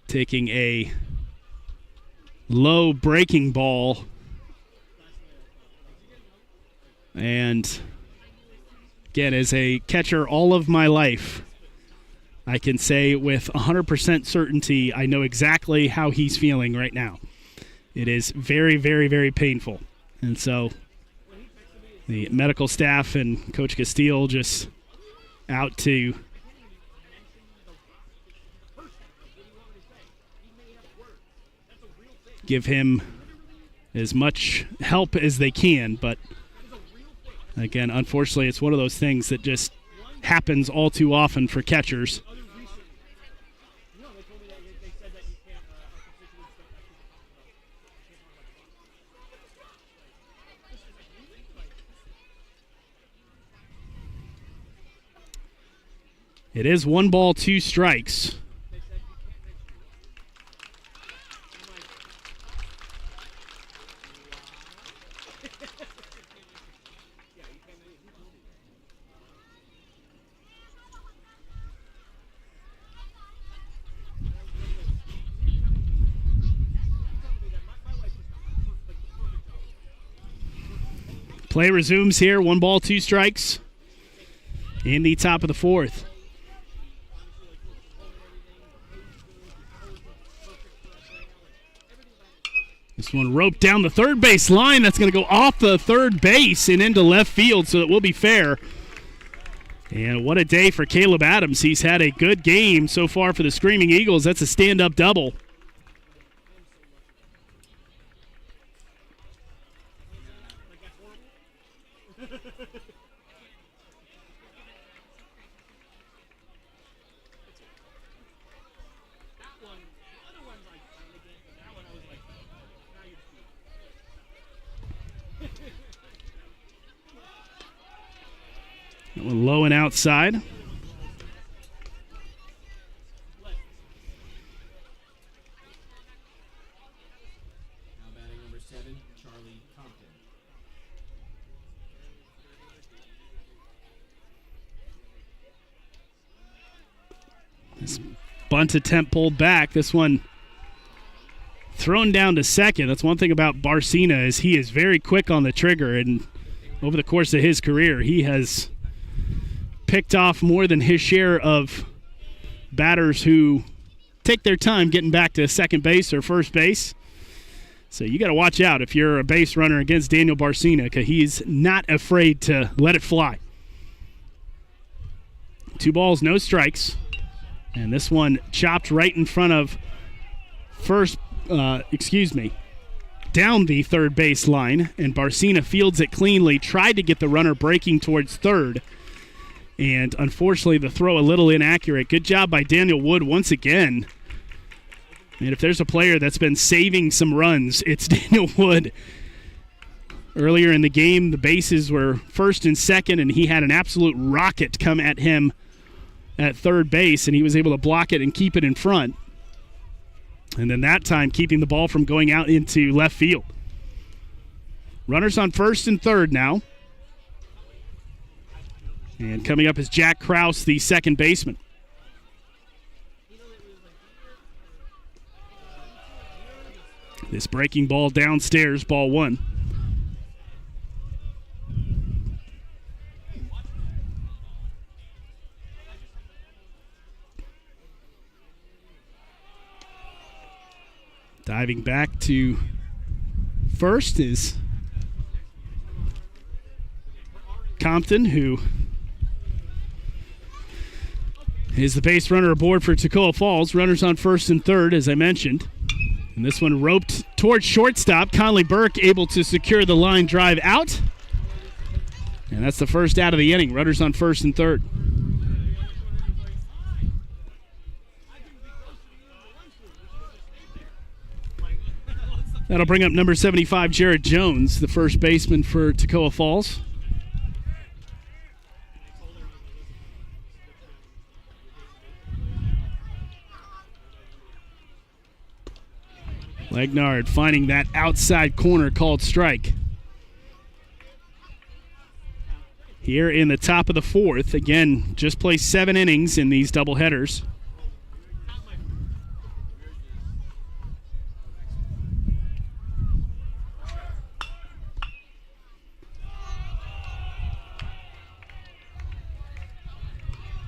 taking a low breaking ball. And again, as a catcher all of my life, I can say with 100% certainty I know exactly how he's feeling right now. It is very, very, very painful. And so the medical staff and Coach Castile just out to give him as much help as they can, but again, unfortunately, it's one of those things that just happens all too often for catchers. It is 1 ball, 2 strikes. Play resumes here, 1 ball, 2 strikes in the top of the fourth. This one roped down the third base line. That's going to go off the third base and into left field, so it will be fair. And what a day for Caleb Adams. He's had a good game so far for the Screaming Eagles. That's a stand-up double. That one low and outside. Now batting number 7, Charlie Compton. This bunt attempt pulled back. This one thrown down to second. That's one thing about Barcina is he is very quick on the trigger, and over the course of his career, he has picked off more than his share of batters who take their time getting back to second base or first base. So you got to watch out if you're a base runner against Daniel Barcina, because he's not afraid to let it fly. 2 balls, no strikes. And this one chopped right in front of down the third base line. And Barcina fields it cleanly, tried to get the runner breaking towards third. And unfortunately, the throw a little inaccurate. Good job by Daniel Wood once again. And if there's a player that's been saving some runs, it's Daniel Wood. Earlier in the game, the bases were first and second, and he had an absolute rocket come at him at third base, and he was able to block it and keep it in front. And then that time, keeping the ball from going out into left field. Runners on first and third now. And coming up is Jack Krause, the second baseman. This breaking ball downstairs, ball 1. Diving back to first is Compton, who is the base runner aboard for Toccoa Falls. Runners on first and third, as I mentioned. And this one roped towards shortstop. Conley Burke able to secure the line drive out. And that's the first out of the inning. Runners on first and third. That'll bring up number 75, Jared Jones, the first baseman for Toccoa Falls. Legnard finding that outside corner called strike. Here in the top of the fourth, again, just played 7 innings in these doubleheaders.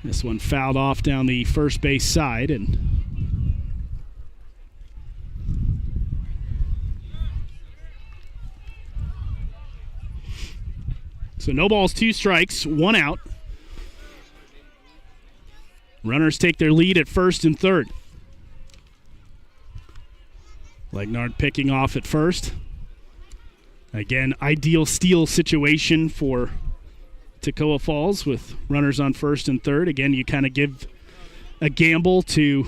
This one fouled off down the first base side, and so no balls, 2 strikes, 1 out. Runners take their lead at first and third. Legnard picking off at first. Again, ideal steal situation for Toccoa Falls with runners on first and third. Again, you kind of give a gamble to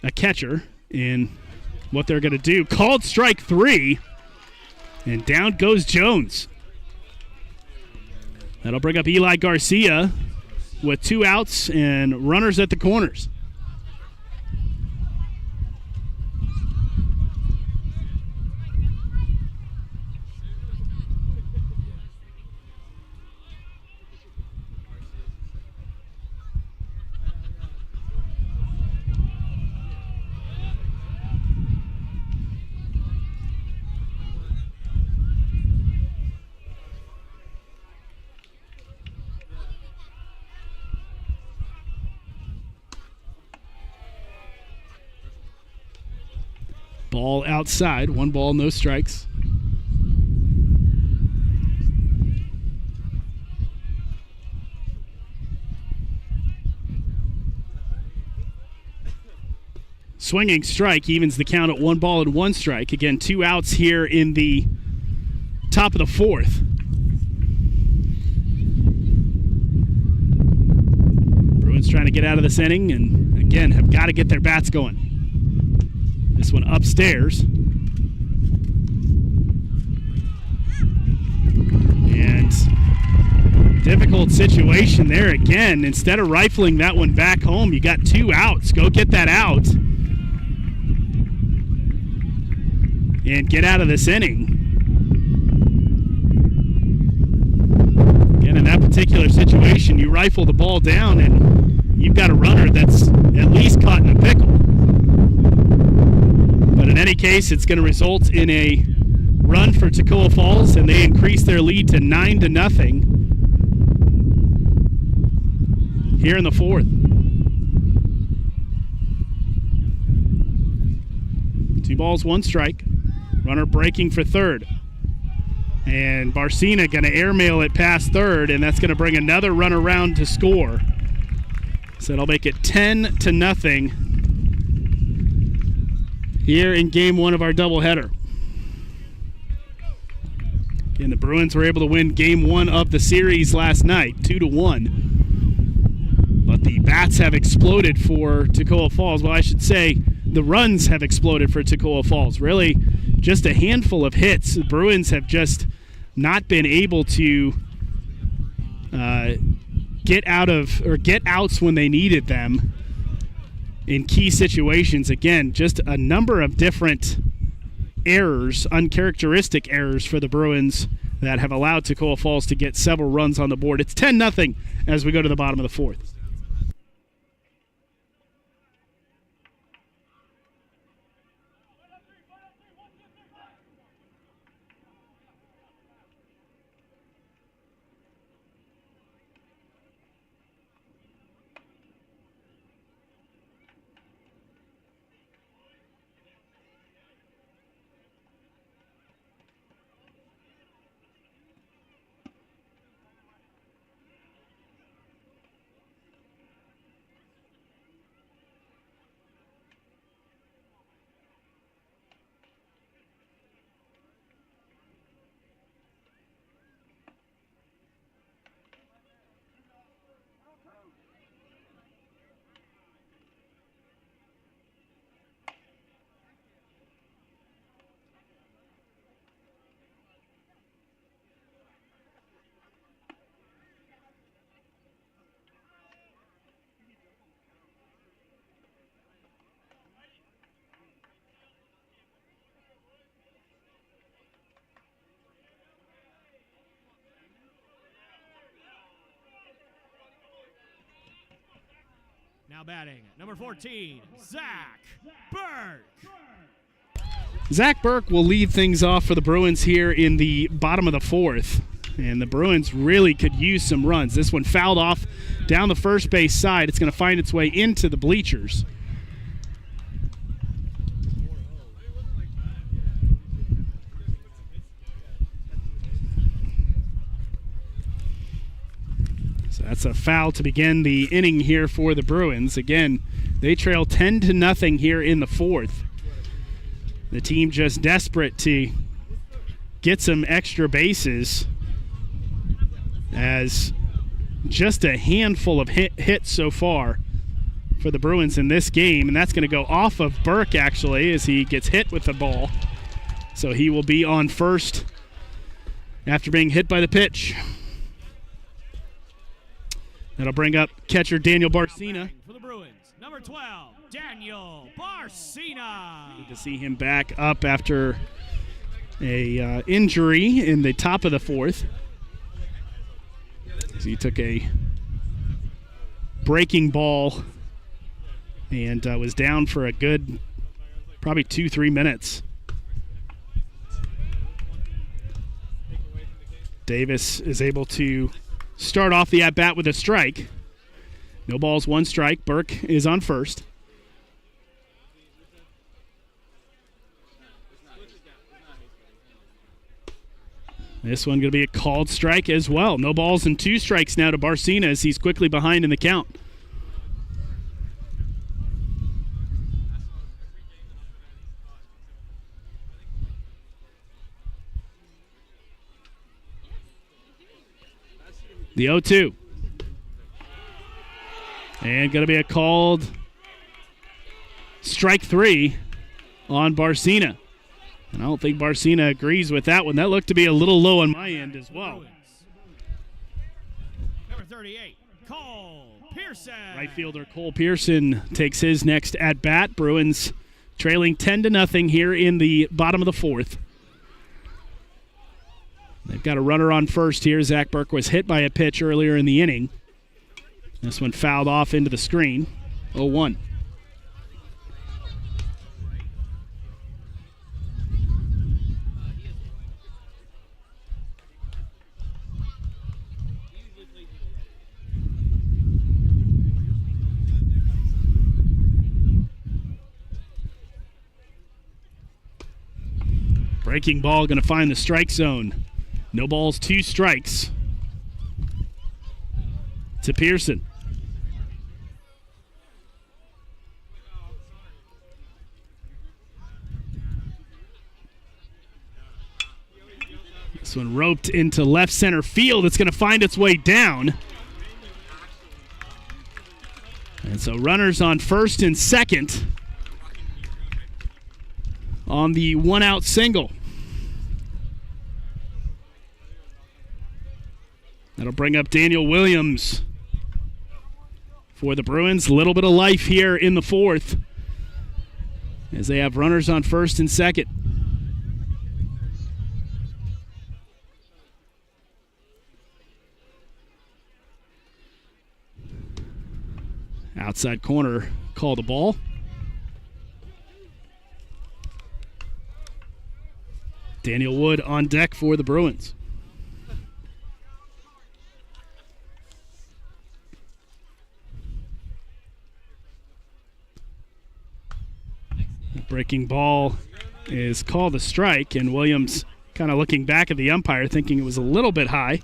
a catcher in what they're going to do. Called strike 3, and down goes Jones. That'll bring up Eli Garcia with 2 outs and runners at the corners. Ball outside, 1 ball, no strikes. Swinging strike evens the count at 1 ball and 1 strike. Again, 2 outs here in the top of the fourth. Bruins trying to get out of this inning and, again, have got to get their bats going. This one upstairs. And difficult situation there again. Instead of rifling that one back home, you got 2 outs. Go get that out. And get out of this inning. Again, in that particular situation, you rifle the ball down and you've got a runner that's at least caught in a pickle. But in any case, it's going to result in a run for Toccoa Falls, and they increase their lead to 9-0 here in the fourth. 2 balls, 1 strike. Runner breaking for third. And Barcina going to airmail it past third, and that's going to bring another run around to score. So it'll make it 10-0. Here in game 1 of our doubleheader. Again, the Bruins were able to win game 1 of the series last night, 2-1. But the bats have exploded for Toccoa Falls. Well, I should say the runs have exploded for Toccoa Falls. Really, just a handful of hits. The Bruins have just not been able to get outs when they needed them in key situations. Again, just a number of different errors, uncharacteristic errors for the Bruins that have allowed Toccoa Falls to get several runs on the board. It's 10-0 as we go to the bottom of the fourth. Now batting, number 14, Zach Burke. Zach Burke will lead things off for the Bruins here in the bottom of the fourth. And the Bruins really could use some runs. This one fouled off down the first base side. It's going to find its way into the bleachers. So that's a foul to begin the inning here for the Bruins. Again, they trail 10-0 here in the fourth. The team just desperate to get some extra bases, as just a handful of hits so far for the Bruins in this game, and that's going to go off of Burke actually as he gets hit with the ball. So he will be on first after being hit by the pitch. That'll bring up catcher Daniel Barcina. For the Bruins, number 12, Daniel Barcina. Good to see him back up after a injury in the top of the fourth. So he took a breaking ball and was down for a good probably 2-3 minutes. Davis is able to start off the at-bat with a strike. No balls, one strike. Burke is on first. This one going to be a called strike as well. No balls and 2 strikes now to Barcina as he's quickly behind in the count. The 0-2. And going to be a called strike 3 on Barcina. And I don't think Barcina agrees with that one. That looked to be a little low on my end as well. Number 38, Cole Pearson. Right fielder Cole Pearson takes his next at-bat. Bruins trailing 10-0 here in the bottom of the fourth. They've got a runner on first here. Zach Burke was hit by a pitch earlier in the inning. This one fouled off into the screen. 0-1. Breaking ball going to find the strike zone. No balls, 2 strikes to Pearson. This one roped into left center field. It's going to find its way down. And so runners on first and second on the 1-out single. That'll bring up Daniel Williams for the Bruins. A little bit of life here in the fourth as they have runners on first and second. Outside corner, call the ball. Daniel Wood on deck for the Bruins. Breaking ball is called a strike, and Williams kind of looking back at the umpire thinking it was a little bit high.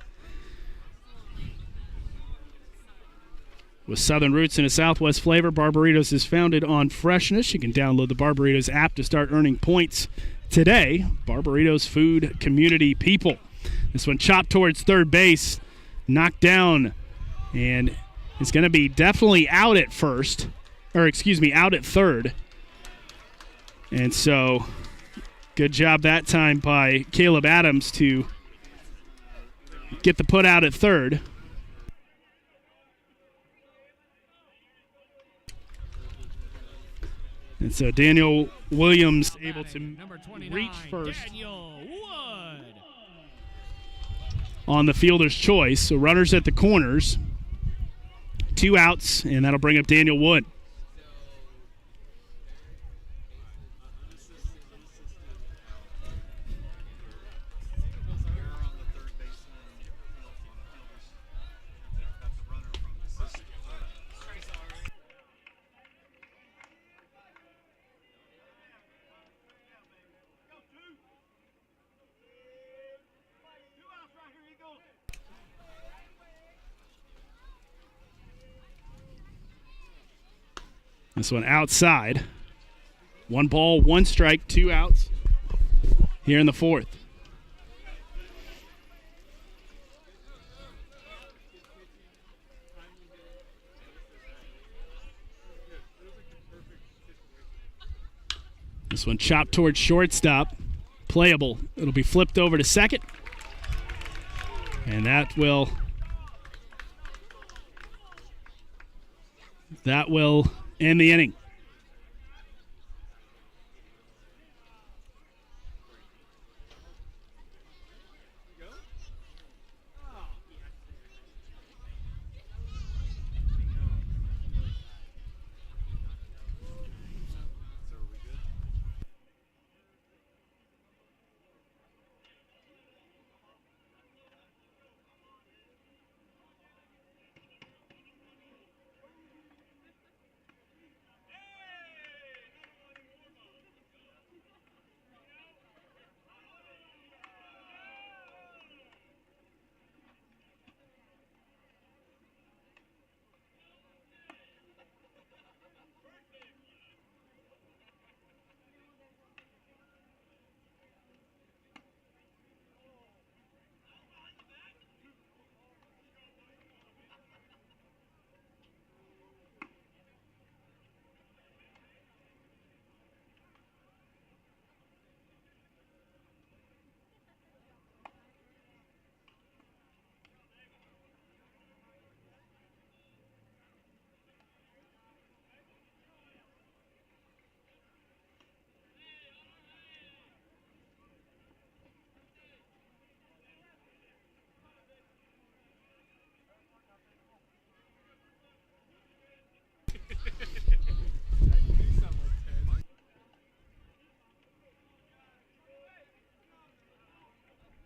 With Southern roots and a Southwest flavor, Barbaritos is founded on freshness. You can download the Barbaritos app to start earning points today. Barbaritos food, community, people. This one chopped towards third base, knocked down, and it's going to be definitely out at first, out at third. And so, good job that time by Caleb Adams to get the put out at third. And so Daniel Williams able to reach first on the fielder's choice. So runners at the corners. 2 outs, and that'll bring up Daniel Wood. This one outside. 1 ball, 1 strike, 2 outs here in the 4th. This one chopped towards shortstop. Playable. It'll be flipped over to second. And that will end the inning.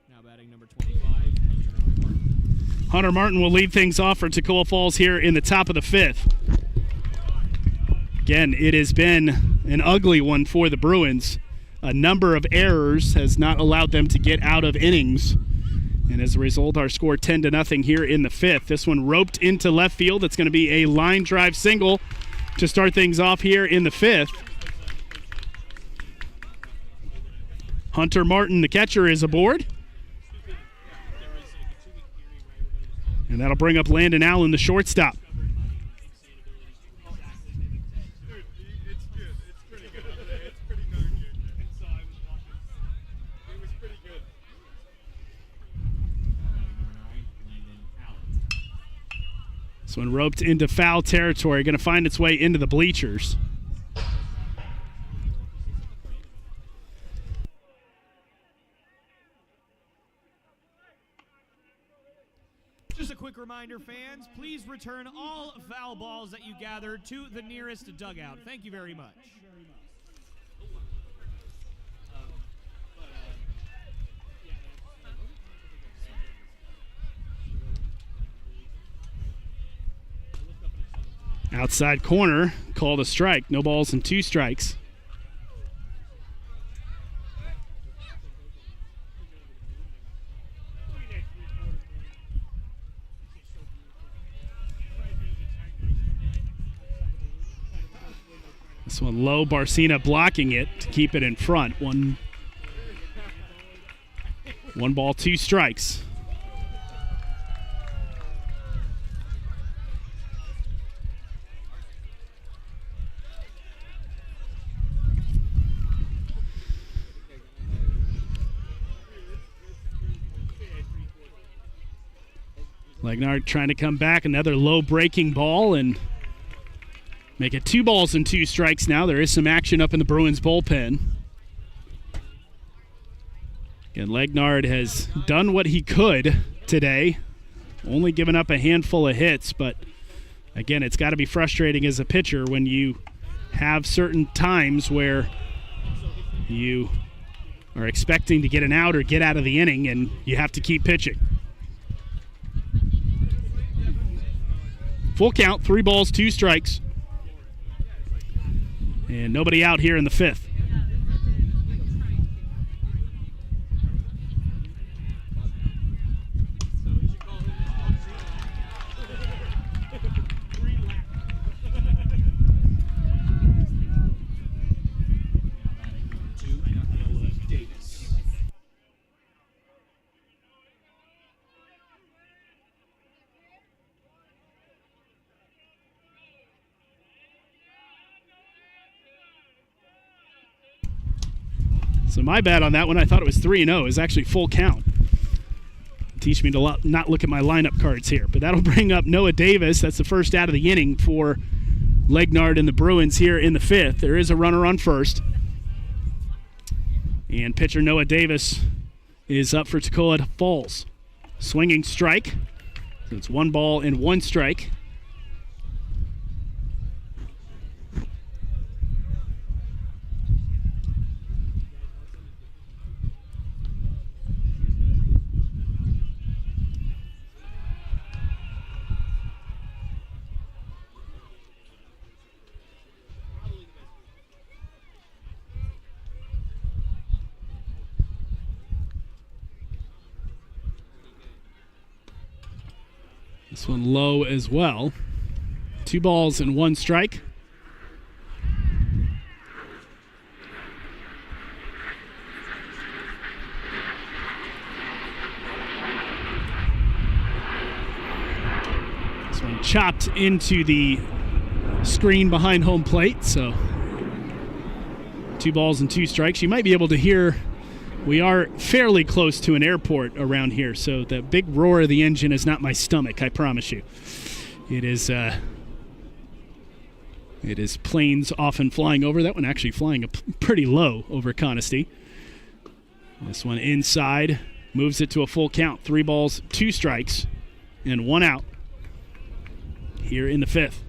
Now batting number 25, Hunter Martin will lead things off for Toccoa Falls here in the top of the 5th. Again, it has been an ugly one for the Bruins. A number of errors has not allowed them to get out of innings. And as a result, our score 10-0 here in the 5th. This one roped into left field. It's going to be a line drive single to start things off here in the 5th. Hunter Martin, the catcher, is aboard. And that'll bring up Landon Allen, the shortstop. Dude, it's good. It's pretty good. It's pretty darn good. So I was watching. It was pretty good. This one roped into foul territory, going to find its way into the bleachers. Just a quick reminder, fans, please return all foul balls that you gather to the nearest dugout. Thank you very much. Outside corner, called a strike. No balls and 2 strikes. This one low, Barcina blocking it to keep it in front. One ball, 2 strikes. Legnard trying to come back, another low breaking ball, and make it 2 balls and 2 strikes now. There is some action up in the Bruins bullpen. Again, Legnard has done what he could today, only given up a handful of hits, but Again, it's got to be frustrating as a pitcher when you have certain times where you are expecting to get an out or get out of the inning and you have to keep pitching. Full count, 3 balls, 2 strikes. And nobody out here in the 5th. So my bad on that one. I thought it was 3-0. It's actually full count. Teach me to not look at my lineup cards here. But that'll bring up Noah Davis. That's the first out of the inning for Legnard and the Bruins here in the 5th. There is a runner on first. And pitcher Noah Davis is up for Toccoa Falls. Swinging strike. So it's 1 ball and 1 strike. This one low as well. 2 balls and 1 strike. This one chopped into the screen behind home plate, so 2 balls and 2 strikes. You might be able to hear we are fairly close to an airport around here, so the big roar of the engine is not my stomach, I promise you. It is planes often flying over. That one actually flying pretty low over Conestee. This one inside, moves it to a full count. 3 balls, 2 strikes, and 1 out here in the 5th.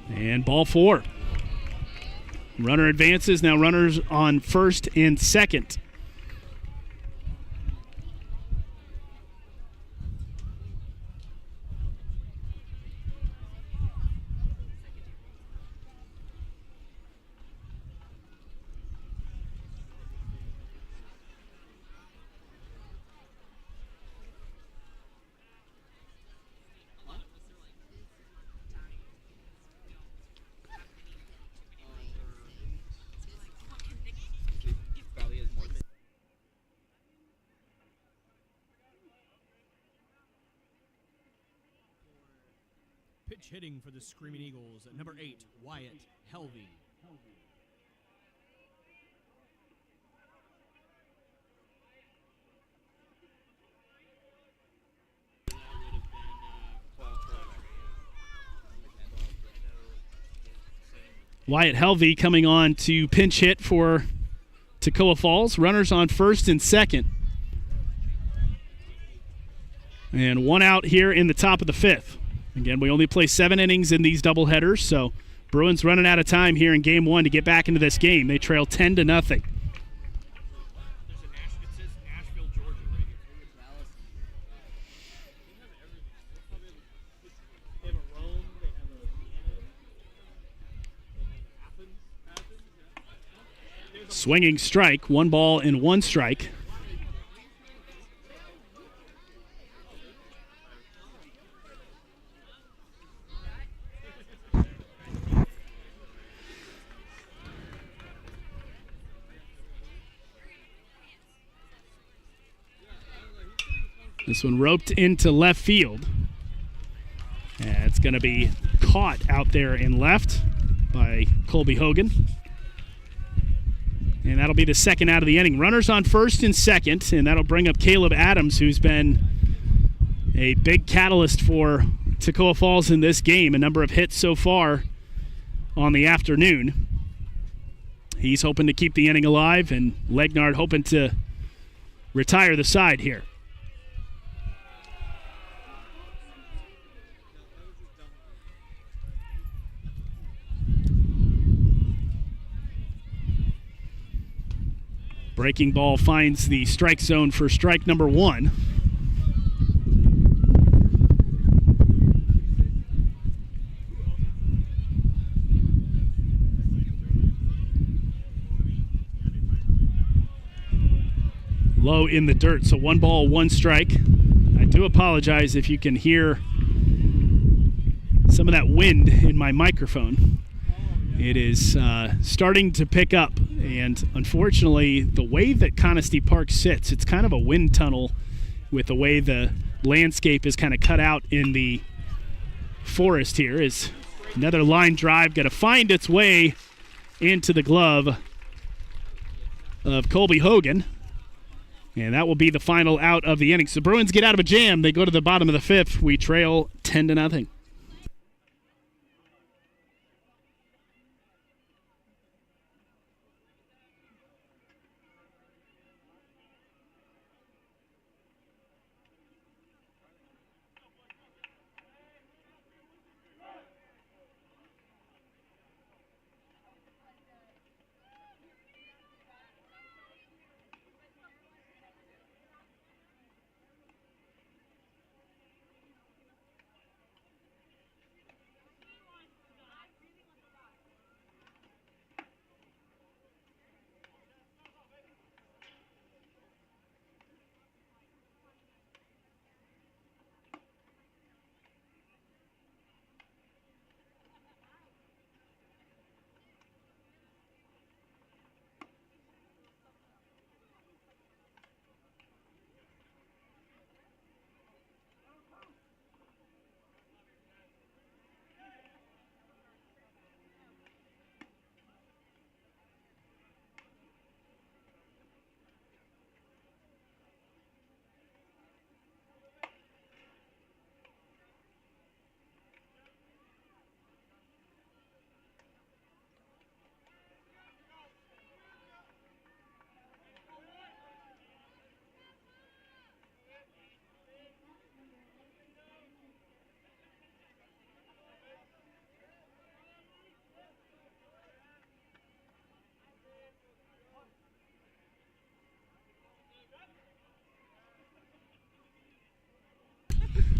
And ball 4. Runner advances. Now runners on first and second. Pitch hitting for the Screaming Eagles, number 8, Wyatt Helvey. Wyatt Helvey coming on to pinch hit for Toccoa Falls. Runners on first and second. And 1 out here in the top of the 5th. Again, we only play 7 innings in these doubleheaders, so Bruins running out of time here in Game 1 to get back into this game. They trail 10-0. Swinging strike, 1 ball and 1 strike. This one roped into left field. It's going to be caught out there in left by Colby Hogan. And that'll be the second out of the inning. Runners on first and second, and that'll bring up Caleb Adams, who's been a big catalyst for Toccoa Falls in this game. A number of hits so far on the afternoon. He's hoping to keep the inning alive, and Legnard hoping to retire the side here. Breaking ball finds the strike zone for strike number 1. Low in the dirt, so 1 ball, 1 strike. I do apologize if you can hear some of that wind in my microphone. It is starting to pick up, and unfortunately, the way that Conestee Park sits, it's kind of a wind tunnel with the way the landscape is kind of cut out in the forest here. Is another line drive going to find its way into the glove of Colby Hogan. And that will be the final out of the inning. So Bruins get out of a jam. They go to the bottom of the 5th. We trail 10-0.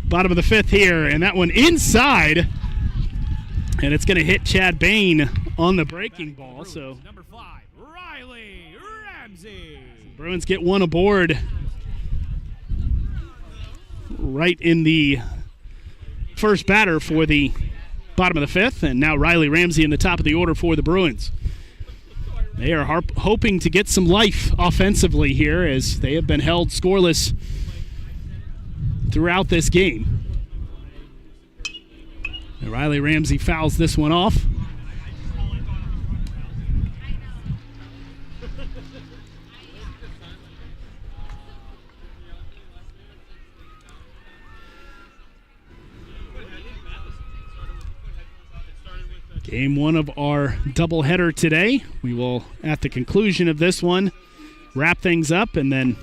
Bottom of the 5th here, and that one inside, and it's going to hit Chad Bain on the breaking ball. So number 5, Riley Ramsey. Bruins get 1 aboard right in the first batter for the bottom of the 5th, and now Riley Ramsey in the top of the order for the Bruins. They are hoping to get some life offensively here, as they have been held scoreless throughout this game. And Riley Ramsey fouls this one off. Game 1 of our doubleheader today. We will, at the conclusion of this one, wrap things up and then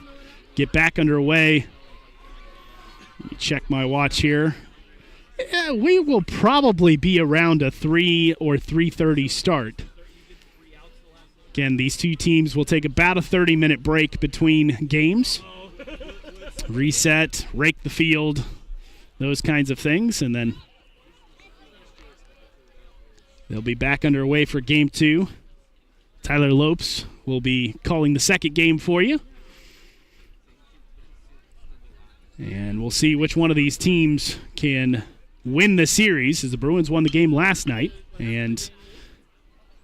get back underway. Let me check my watch here. Yeah, we will probably be around a 3 or 3:30 start. Again, these two teams will take about a 30-minute break between games. Reset, rake the field, those kinds of things, and then they'll be back underway for Game 2. Tyler Lopes will be calling the second game for you. And we'll see which one of these teams can win the series, as the Bruins won the game last night. And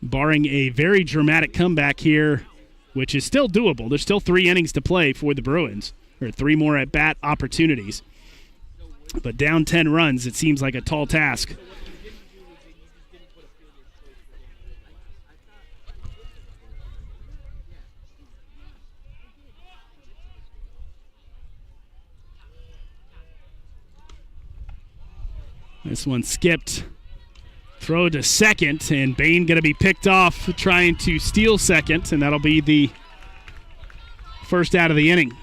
barring a very dramatic comeback here, which is still doable, there's still 3 innings to play for the Bruins, or 3 more at-bat opportunities. But down 10 runs, it seems like a tall task. This one skipped Throw to second, and Bain going to be picked off trying to steal second, and that'll be the first out of the inning.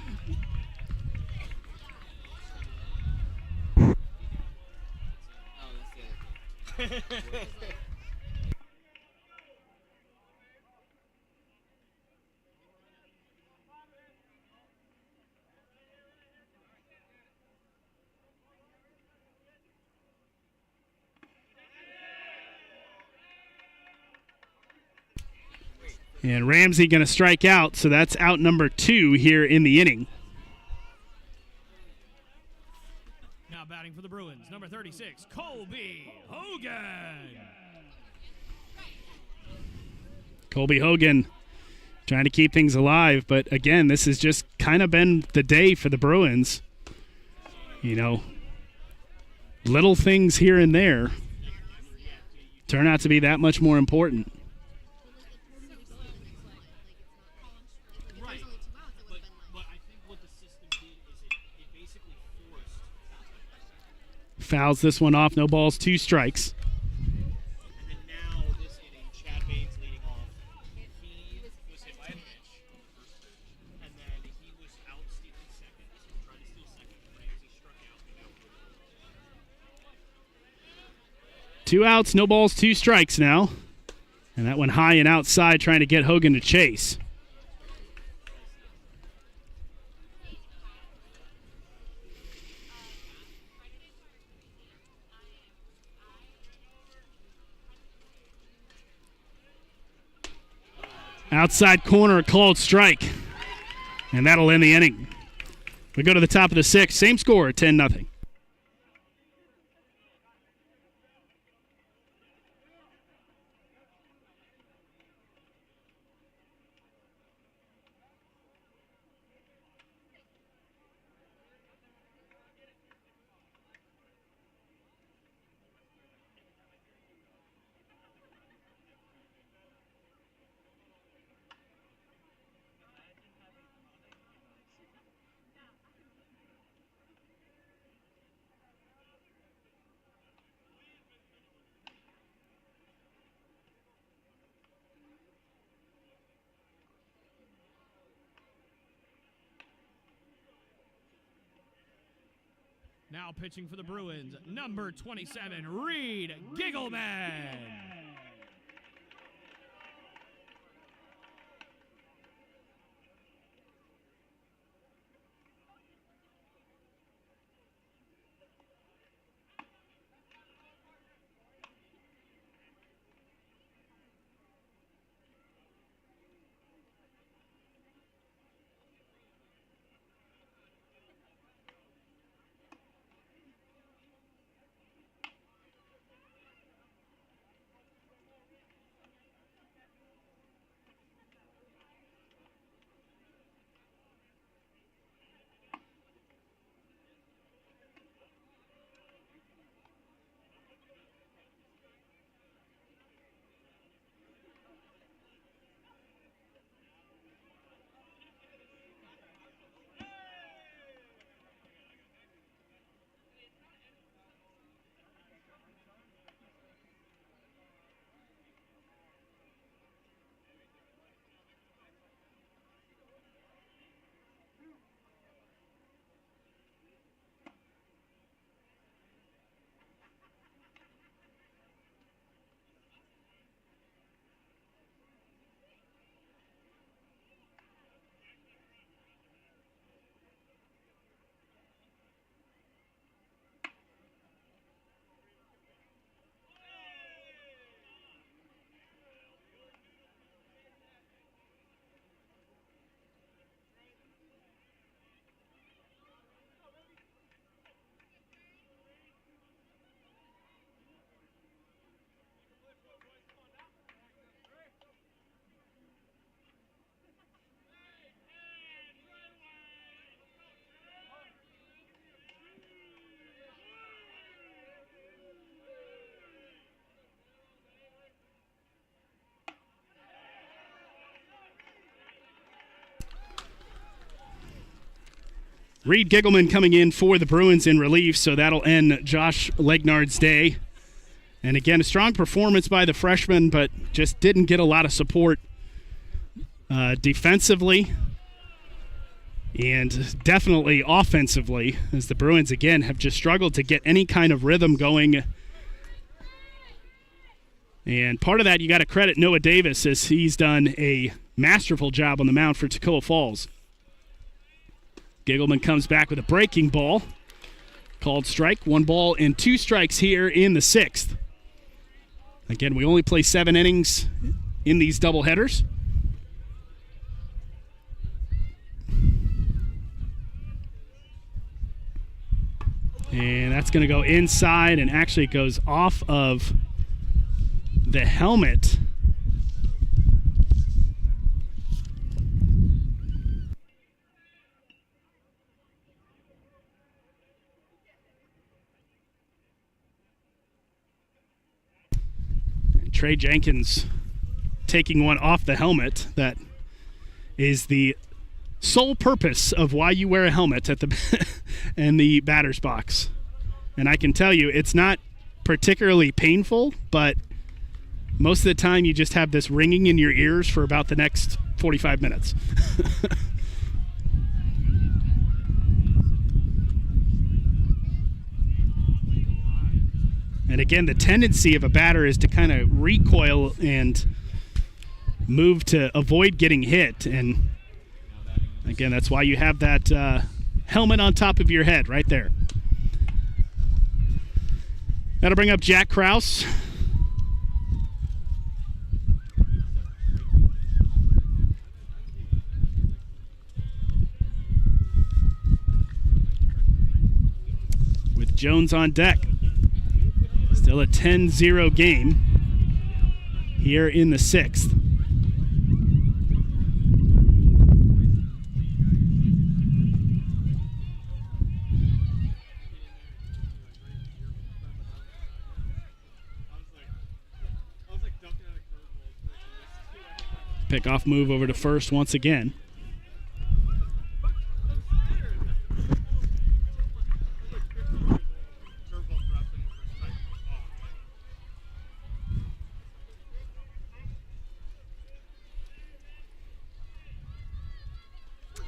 And Ramsey going to strike out, so that's out number 2 here in the inning. Now batting for the Bruins, number 36, Colby Hogan. Colby Hogan trying to keep things alive, but again, this has just kind of been the day for the Bruins. You know, little things here and there turn out to be that much more important. Fouls this one off, no balls, 2 strikes. And then now this inning, Chad Bain's leading off. He was hit by a pitch, first pitch, and then he was out stealing second, trying to steal second. Ramsey struck out. 2 outs, no balls, 2 strikes now. And that one high and outside trying to get Hogan to chase. Outside corner, called strike. And that'll end the inning. We go to the top of the 6th. Same score, 10-0. Now pitching for the Bruins, number 27, Reed Giggleman. Reed Giggleman coming in for the Bruins in relief, so that'll end Josh Legnard's day And again, a strong performance by the freshman, but just didn't get a lot of support defensively and definitely offensively, as the Bruins, again, have just struggled to get any kind of rhythm going. And part of that, you got to credit Noah Davis, as he's done a masterful job on the mound for Toccoa Falls. Giggleman comes back with a breaking ball. Called strike. 1 ball and 2 strikes here in the 6th. Again, we only play 7 innings in these doubleheaders. And that's going to go inside, and actually it goes off of the helmet. And Trey Jenkins taking one off the helmet. That is the sole purpose of why you wear a helmet at the in the batter's box. And I can tell you, it's not particularly painful, but most of the time you just have this ringing in your ears for about the next 45 minutes. And again, the tendency of a batter is to kind of recoil and move to avoid getting hit. And again, that's why you have that helmet on top of your head right there. That'll bring up Jack Krause. With Jones on deck. Still a 10-0 game here in the 6th. Pickoff move over to first once again.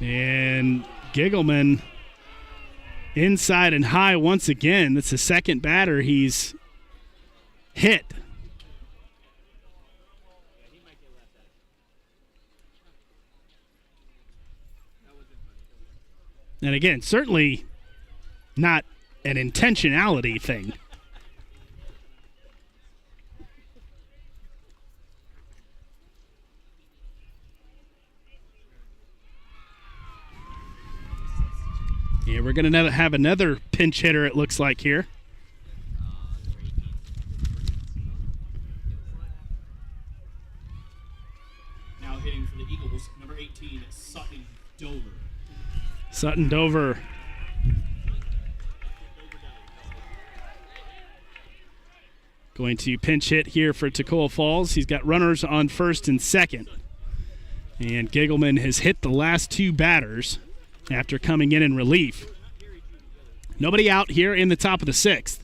And Giggleman inside and high once again. That's the second batter he's hit. And again, certainly not an intentionality thing. Yeah, we're going to have another pinch hitter, it looks like, here. Now hitting for the Eagles, number 18, Sutton Dover. Sutton Dover. Going to pinch hit here for Toccoa Falls. He's got runners on first and second. And Giggleman has hit the last 2 batters after coming in relief. Nobody out here in the top of the 6th.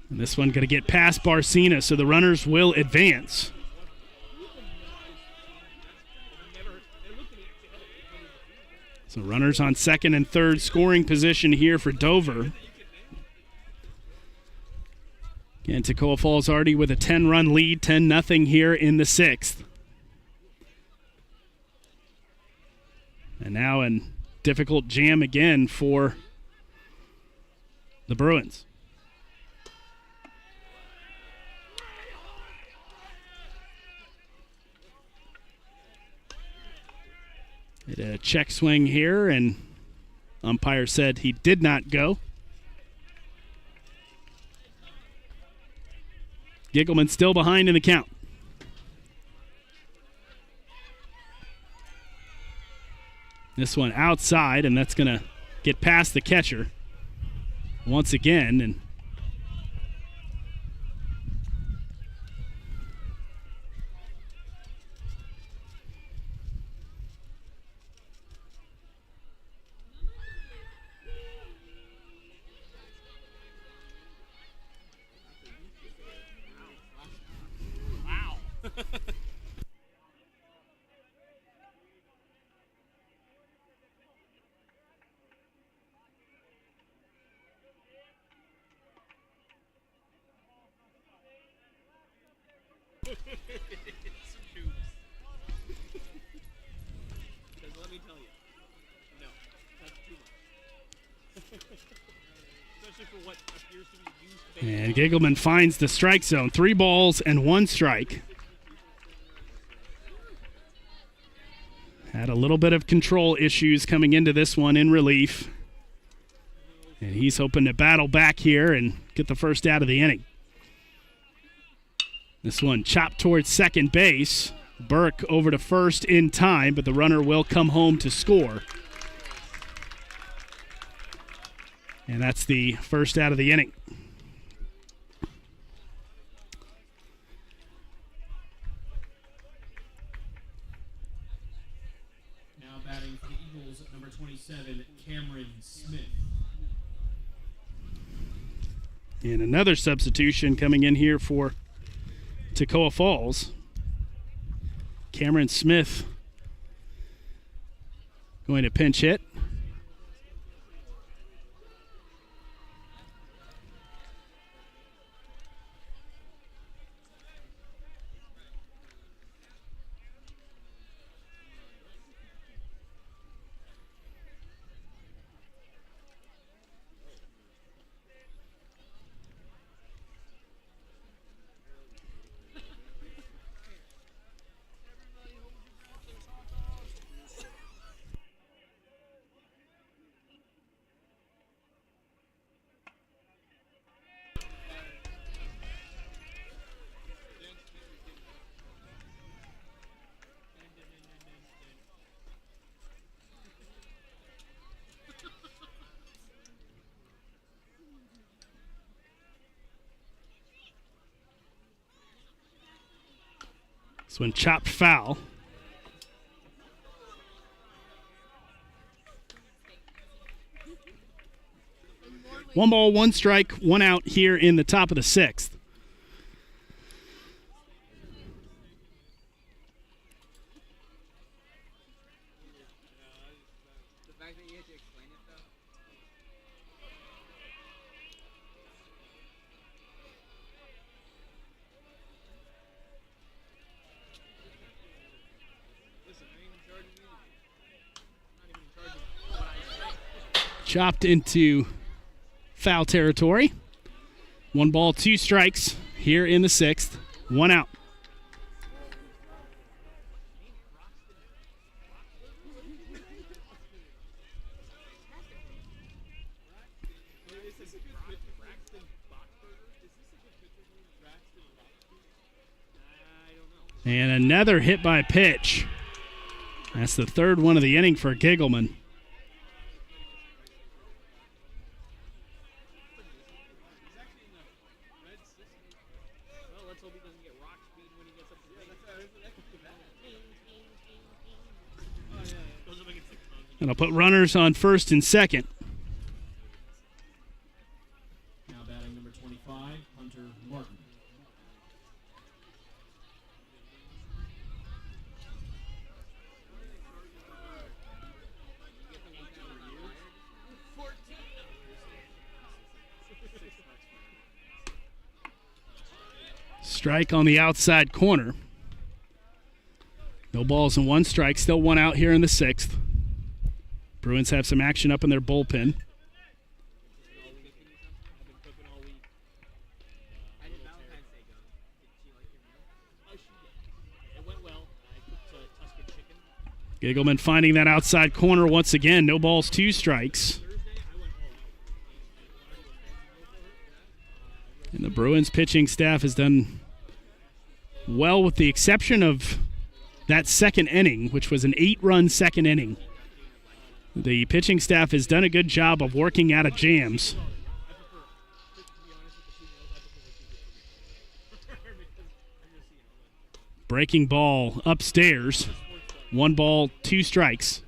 And this one going to get past Barcina, so the runners will advance. So runners on second and third, scoring position here for Dover. Again, Toccoa Falls already with a 10-run lead, 10-0 here in the 6th. And now a difficult jam again for the Bruins. Did a check swing here, and umpire said he did not go. Giggleman still behind in the count. This one outside, and that's going to get past the catcher once again. And Wow. Some tubes. Because let me tell you, no, that's too much. Especially for what appears to be used baseball. And Giggleman finds the strike zone. 3 balls and 1 strike. Had a little bit of control issues coming into this one in relief. And he's hoping to battle back here and get the first out of the inning. This one chopped towards second base. Burke over to first in time, but the runner will come home to score. And that's the first out of the inning. Now batting for the Eagles, number 27, Cameron Smith. And another substitution coming in here for Toccoa Falls. Cameron Smith going to pinch hit. This one chopped foul. One ball, 1 strike, 1 out here in the top of the 6th. The fact that you had to explain it though. Listen, I ain't in charge of you. I'm not even in charge of what I say. Chopped into foul territory. 1 ball, 2 strikes here in the 6th. 1 out. And another hit by pitch. That's the 3rd one of the inning for Giggleman. Well, let's hope he doesn't get rock speed when he gets up to Goes up against the Cubs. And I'll put runners on first and second. Now batting number 25, Hunter Martin. Strike on the outside corner. No balls and 1 strike. Still 1 out here in the 6th. Bruins have some action up in their bullpen. I've been cooking all week. I did Valentine's Day go. Did she like your meal? Oh, she did. It went well. I cooked Tuscan chicken. Giggleman finding that outside corner once again. No balls, 2 strikes. Thursday, I went all out. And the Bruins pitching staff has done well with the exception of that second inning, which was an 8-run second inning. The pitching staff has done a good job of working out of jams. Breaking ball upstairs. 1 ball, 2 strikes.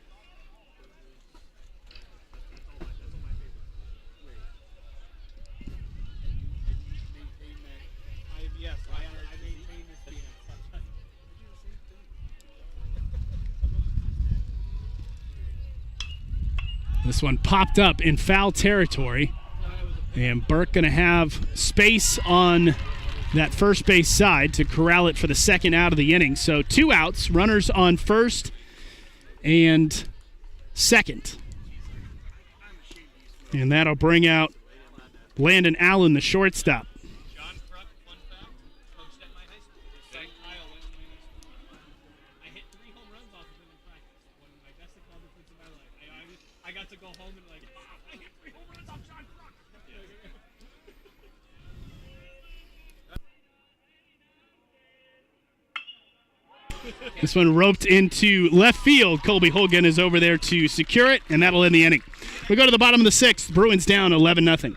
This one popped up in foul territory. And Burke going to have space on that first base side to corral it for the second out of the inning. So 2 outs, runners on first and second. And that'll bring out Landon Allen, the shortstop. John Krupp, fun fact, coached at my high school. His son Kyle went to my high school. I hit 3 home runs off of him in practice. One of my best accomplishments in my life. I got to go home and like, I hit 3 home runs off John Krupp. This one roped into left field. Colby Hogan is over there to secure it, and that'll end the inning. We go to the bottom of the 6th. Bruins down 11-0.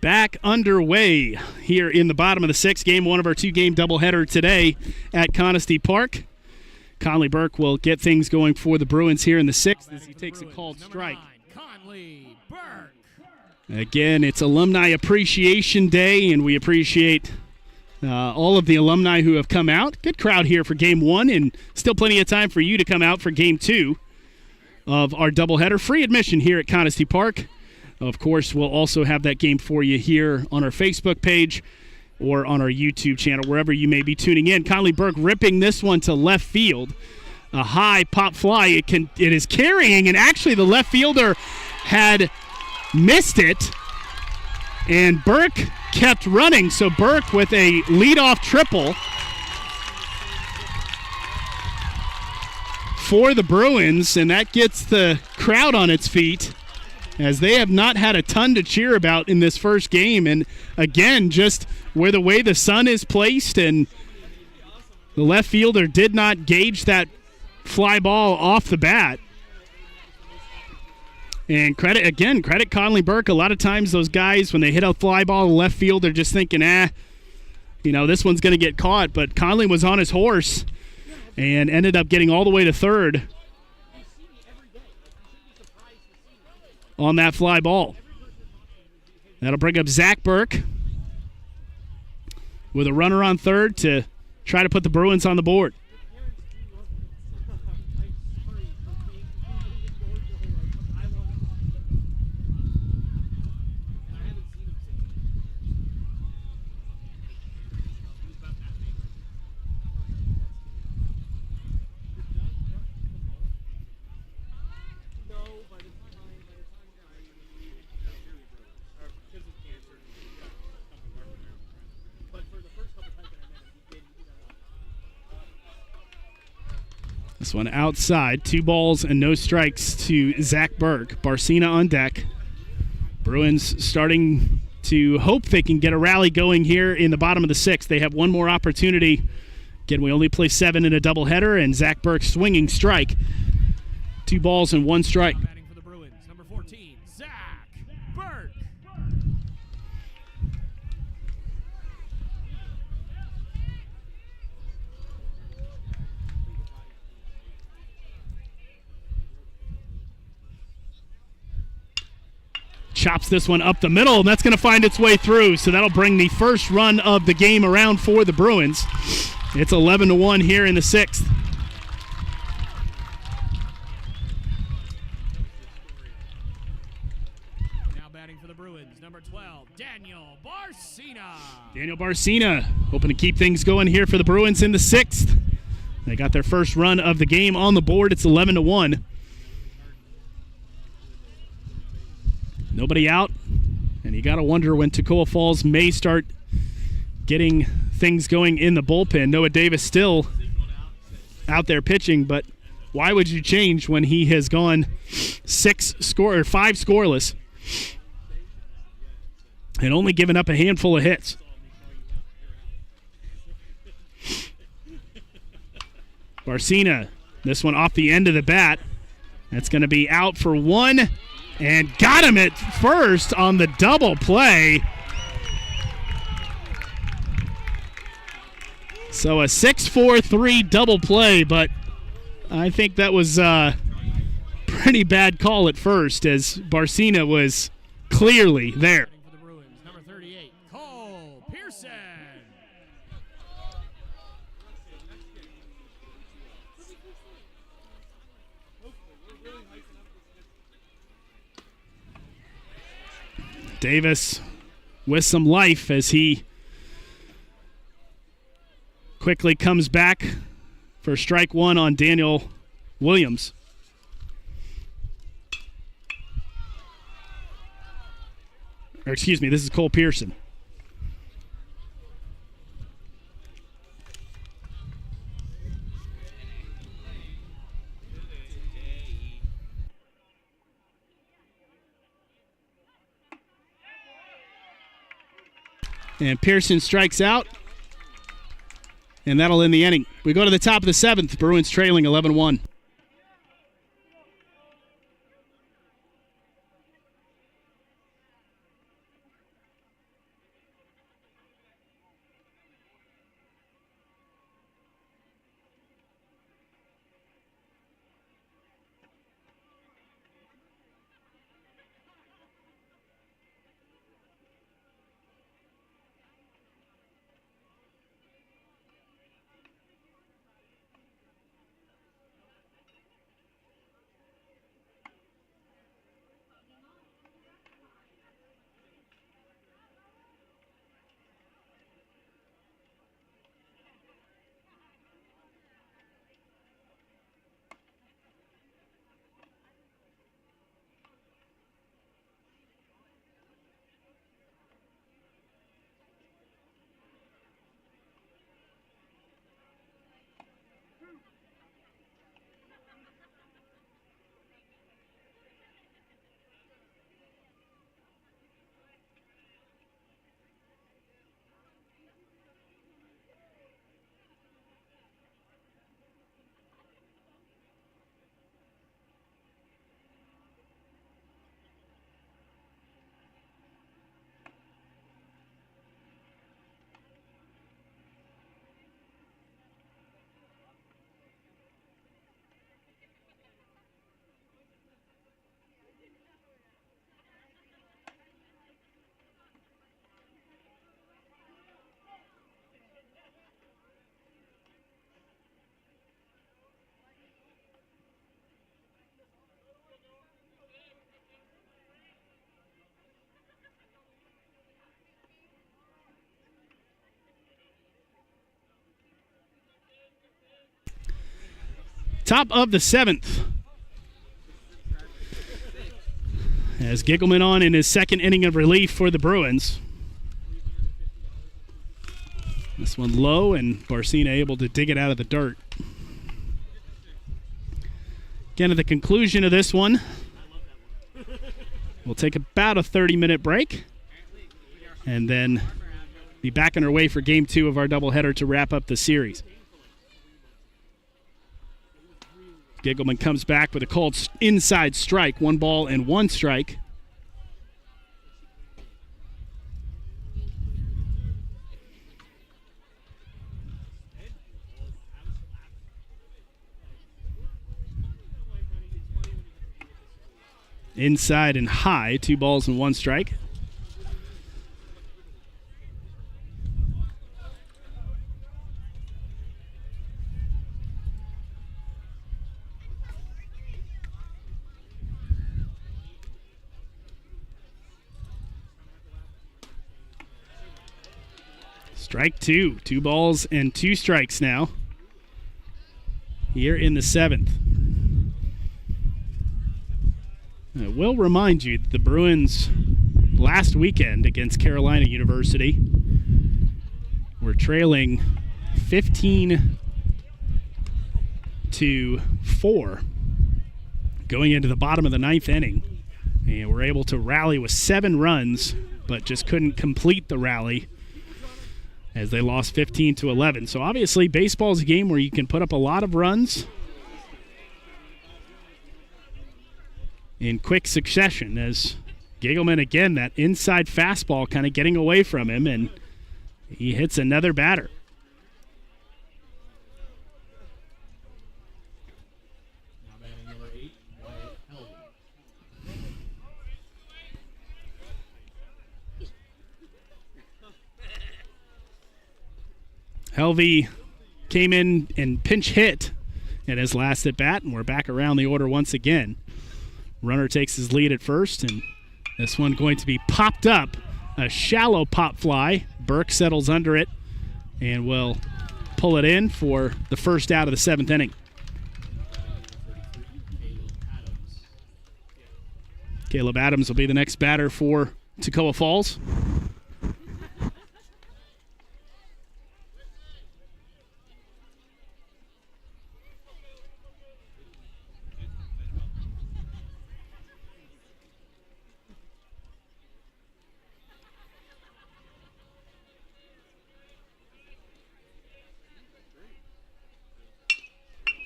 Back underway here in the bottom of the 6th, game 1 of our 2-game doubleheader today at Conestee Park. Conley Burke will get things going for the Bruins here in the 6th as he takes a called strike. Conley Burke. Again, it's Alumni Appreciation Day, and we appreciate all of the alumni who have come out. Good crowd here for game 1, and still plenty of time for you to come out for game 2 of our doubleheader. Free admission here at Conestee Park. Of course, we'll also have that game for you here on our Facebook page or on our YouTube channel, wherever you may be tuning in. Conley Burke ripping this one to left field. A high pop fly. It is carrying, and actually the left fielder had missed it, and Burke kept running. So Burke with a leadoff triple for the Bruins, and that gets the crowd on its feet, as they have not had a ton to cheer about in this first game. And again, just where the way the sun is placed, and the left fielder did not gauge that fly ball off the bat. And credit Conley Burke. A lot of times those guys, when they hit a fly ball in the left field, they're just thinking, this one's going to get caught. But Conley was on his horse and ended up getting all the way to third on that fly ball. That'll bring up Zach Burke with a runner on third to try to put the Bruins on the board. This one outside. 2 balls and no strikes to Zach Burke. Barcina on deck. Bruins starting to hope they can get a rally going here in the bottom of the 6th. They have one more opportunity. Again, we only play 7 in a doubleheader, and Zach Burke swinging strike. 2 balls and 1 strike. Batting for the Bruins, number 14, Zach Burke. Chops this one up the middle, and that's going to find its way through. So that'll bring the first run of the game around for the Bruins. It's 11-1 here in the 6th. Now batting for the Bruins, number 12, Daniel Barcina. Daniel Barcina hoping to keep things going here for the Bruins in the 6th. They got their first run of the game on the board. It's 11-1. Nobody out, and you got to wonder when Toccoa Falls may start getting things going in the bullpen. Noah Davis still out there pitching, but why would you change when he has gone 5 scoreless and only given up a handful of hits? Barcina, this one off the end of the bat. That's going to be out for 1. And got him at first on the double play. So a 6-4-3 double play, but I think that was a pretty bad call at first, as Barcina was clearly there. For the Bruins, number 38, Cole Pearson. Davis with some life as he quickly comes back for strike 1 on Daniel Williams. Or excuse me, this is Cole Pearson. And Pearson strikes out. And that'll end the inning. We go to the top of the 7th. Bruins trailing 11-1. Top of the 7th. As Giggleman on in his 2nd inning of relief for the Bruins. This one low, and Barcina able to dig it out of the dirt. Again, at the conclusion of this one, we'll take about a 30-minute break and then be back on our way for Game 2 of our doubleheader to wrap up the series. Giggleman comes back with a called inside strike, 1 ball and 1 strike. Inside and high, 2 balls and 1 strike. Strike 2, 2 balls and 2 strikes now here in the 7th. I will remind you that the Bruins last weekend against Carolina University were trailing 15-4 going into the bottom of the 9th inning, and were able to rally with 7 runs, but just couldn't complete the rally as they lost 15-11. So obviously baseball's a game where you can put up a lot of runs in quick succession, as Giggleman, again, that inside fastball kind of getting away from him, and he hits another batter. Now batting number 8, Wyatt Helvey. Helvey came in and pinch hit at his last at bat, and we're back around the order once again. Runner takes his lead at first, and this one going to be popped up. A shallow pop fly. Burke settles under it and will pull it in for the first out of the 7th inning. Caleb Adams will be the next batter for Toccoa Falls.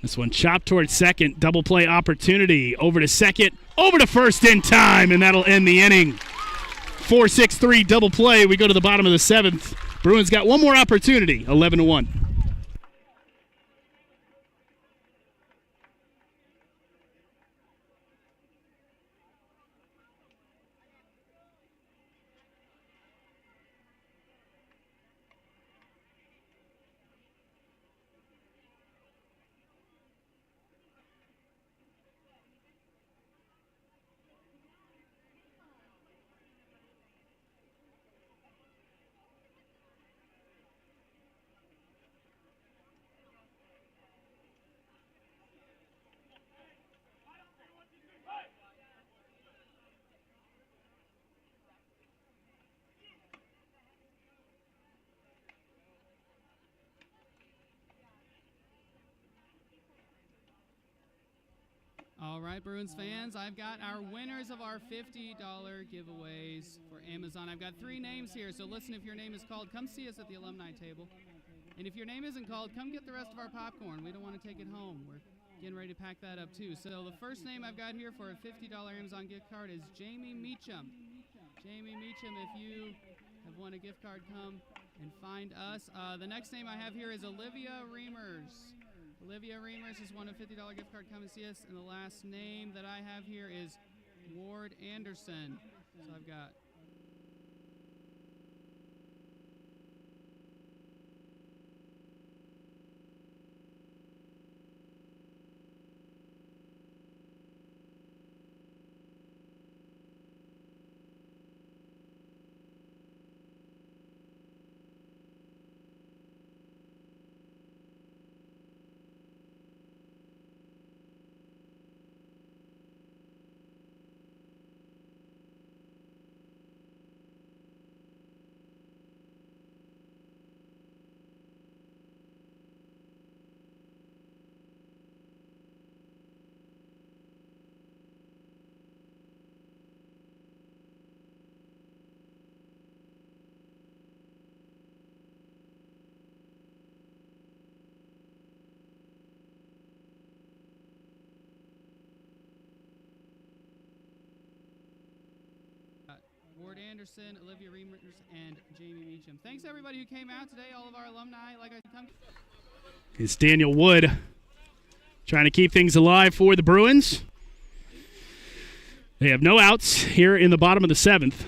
This one chopped towards second. Double play opportunity. Over to second. Over to first in time, and that'll end the inning. 4-6-3 double play. We go to the bottom of the 7th. Bruins got one more opportunity. 11-1. All right, Bruins fans, I've got our winners of our $50 giveaways for Amazon. I've got 3 names here, so listen, if your name is called, come see us at the alumni table. And if your name isn't called, come get the rest of our popcorn. We don't want to take it home. We're getting ready to pack that up, too. So the first name I've got here for a $50 Amazon gift card is Jamie Meacham. Jamie Meacham, if you have won a gift card, come and find us. The next name I have here is Olivia Reimers. Olivia Reimers has won a $50 gift card. Come and see us. And the last name that I have here is Ward Anderson. So I've got Anderson, Olivia Reimers, and Jamie Meacham. Thanks everybody who came out today, all of our alumni. Like I come. It's Daniel Wood trying to keep things alive for the Bruins. They have no outs here in the bottom of the 7th.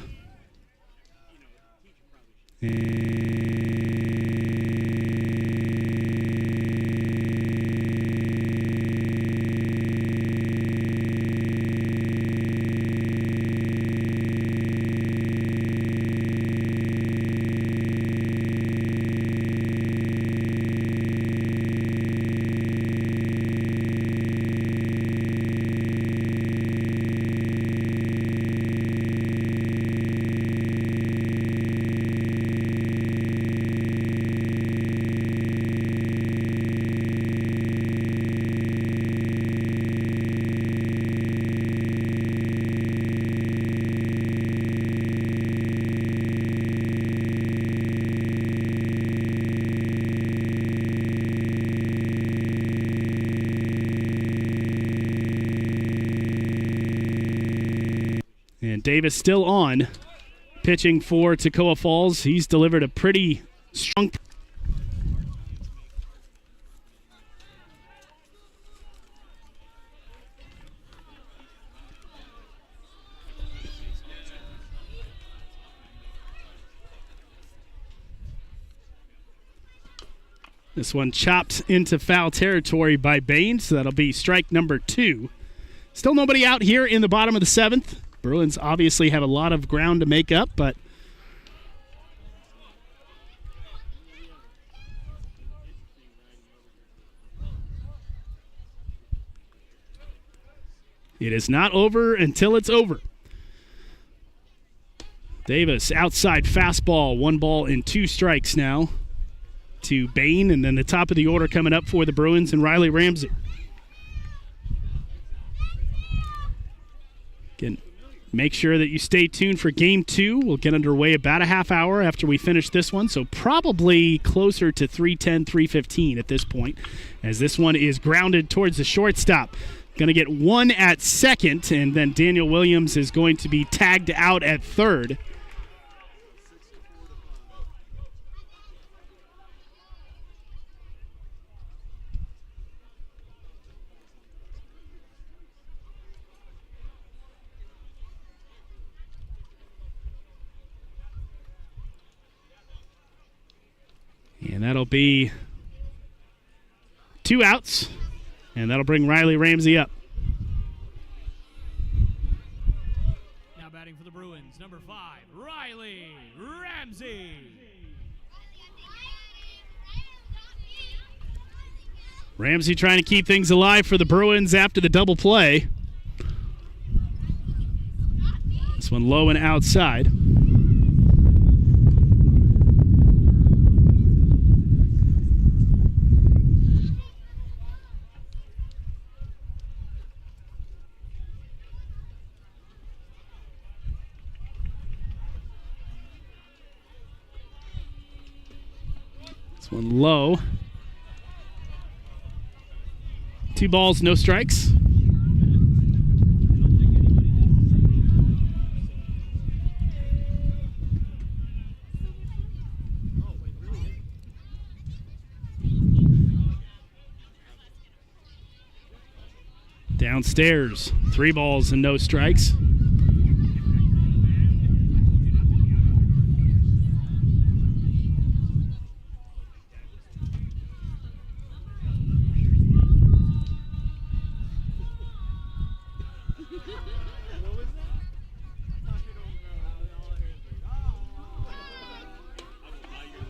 And Davis still on, pitching for Toccoa Falls. He's delivered a pretty strong. This one chopped into foul territory by Baines, so that'll be strike number 2. Still nobody out here in the bottom of the 7th. Bruins obviously have a lot of ground to make up, but it is not over until it's over. Davis, outside fastball, 1 ball and 2 strikes now to Bain, and then the top of the order coming up for the Bruins and Riley Ramsey. Again, make sure that you stay tuned for Game 2. We'll get underway about a half hour after we finish this one, so probably closer to 3:10, 3:15 at this point, as this one is grounded towards the shortstop. Going to get 1 at second, and then Daniel Williams is going to be tagged out at third. And that'll be 2 outs, and that'll bring Riley Ramsey up. Now batting for the Bruins, number 5, Riley Ramsey. Ramsey trying to keep things alive for the Bruins after the double play. This one low and outside. One low. 2 balls, no strikes. Downstairs, 3 balls and no strikes.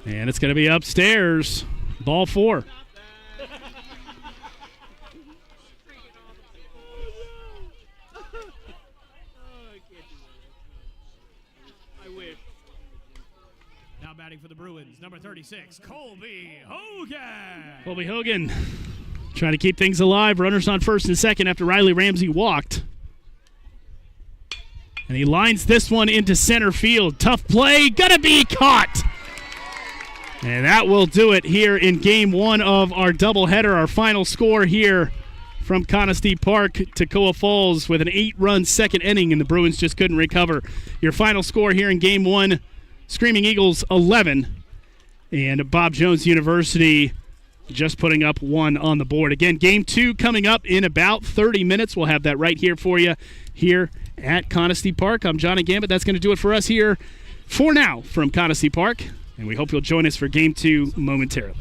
And it's going to be upstairs. Ball 4. Now batting for the Bruins, number 36, Colby Hogan. Colby Hogan trying to keep things alive. Runners on first and second after Riley Ramsey walked. And he lines this one into center field. Tough play, gonna be caught. And that will do it here in Game 1 of our doubleheader. Our final score here from Conestee Park. Toccoa Falls with an 8-run second inning, and the Bruins just couldn't recover. Your final score here in Game 1, Screaming Eagles 11, and Bob Jones University just putting up 1 on the board. Again, Game 2 coming up in about 30 minutes. We'll have that right here for you here at Conestee Park. I'm Johnny Gambit. That's going to do it for us here for now from Conestee Park, and we hope you'll join us for Game 2 momentarily.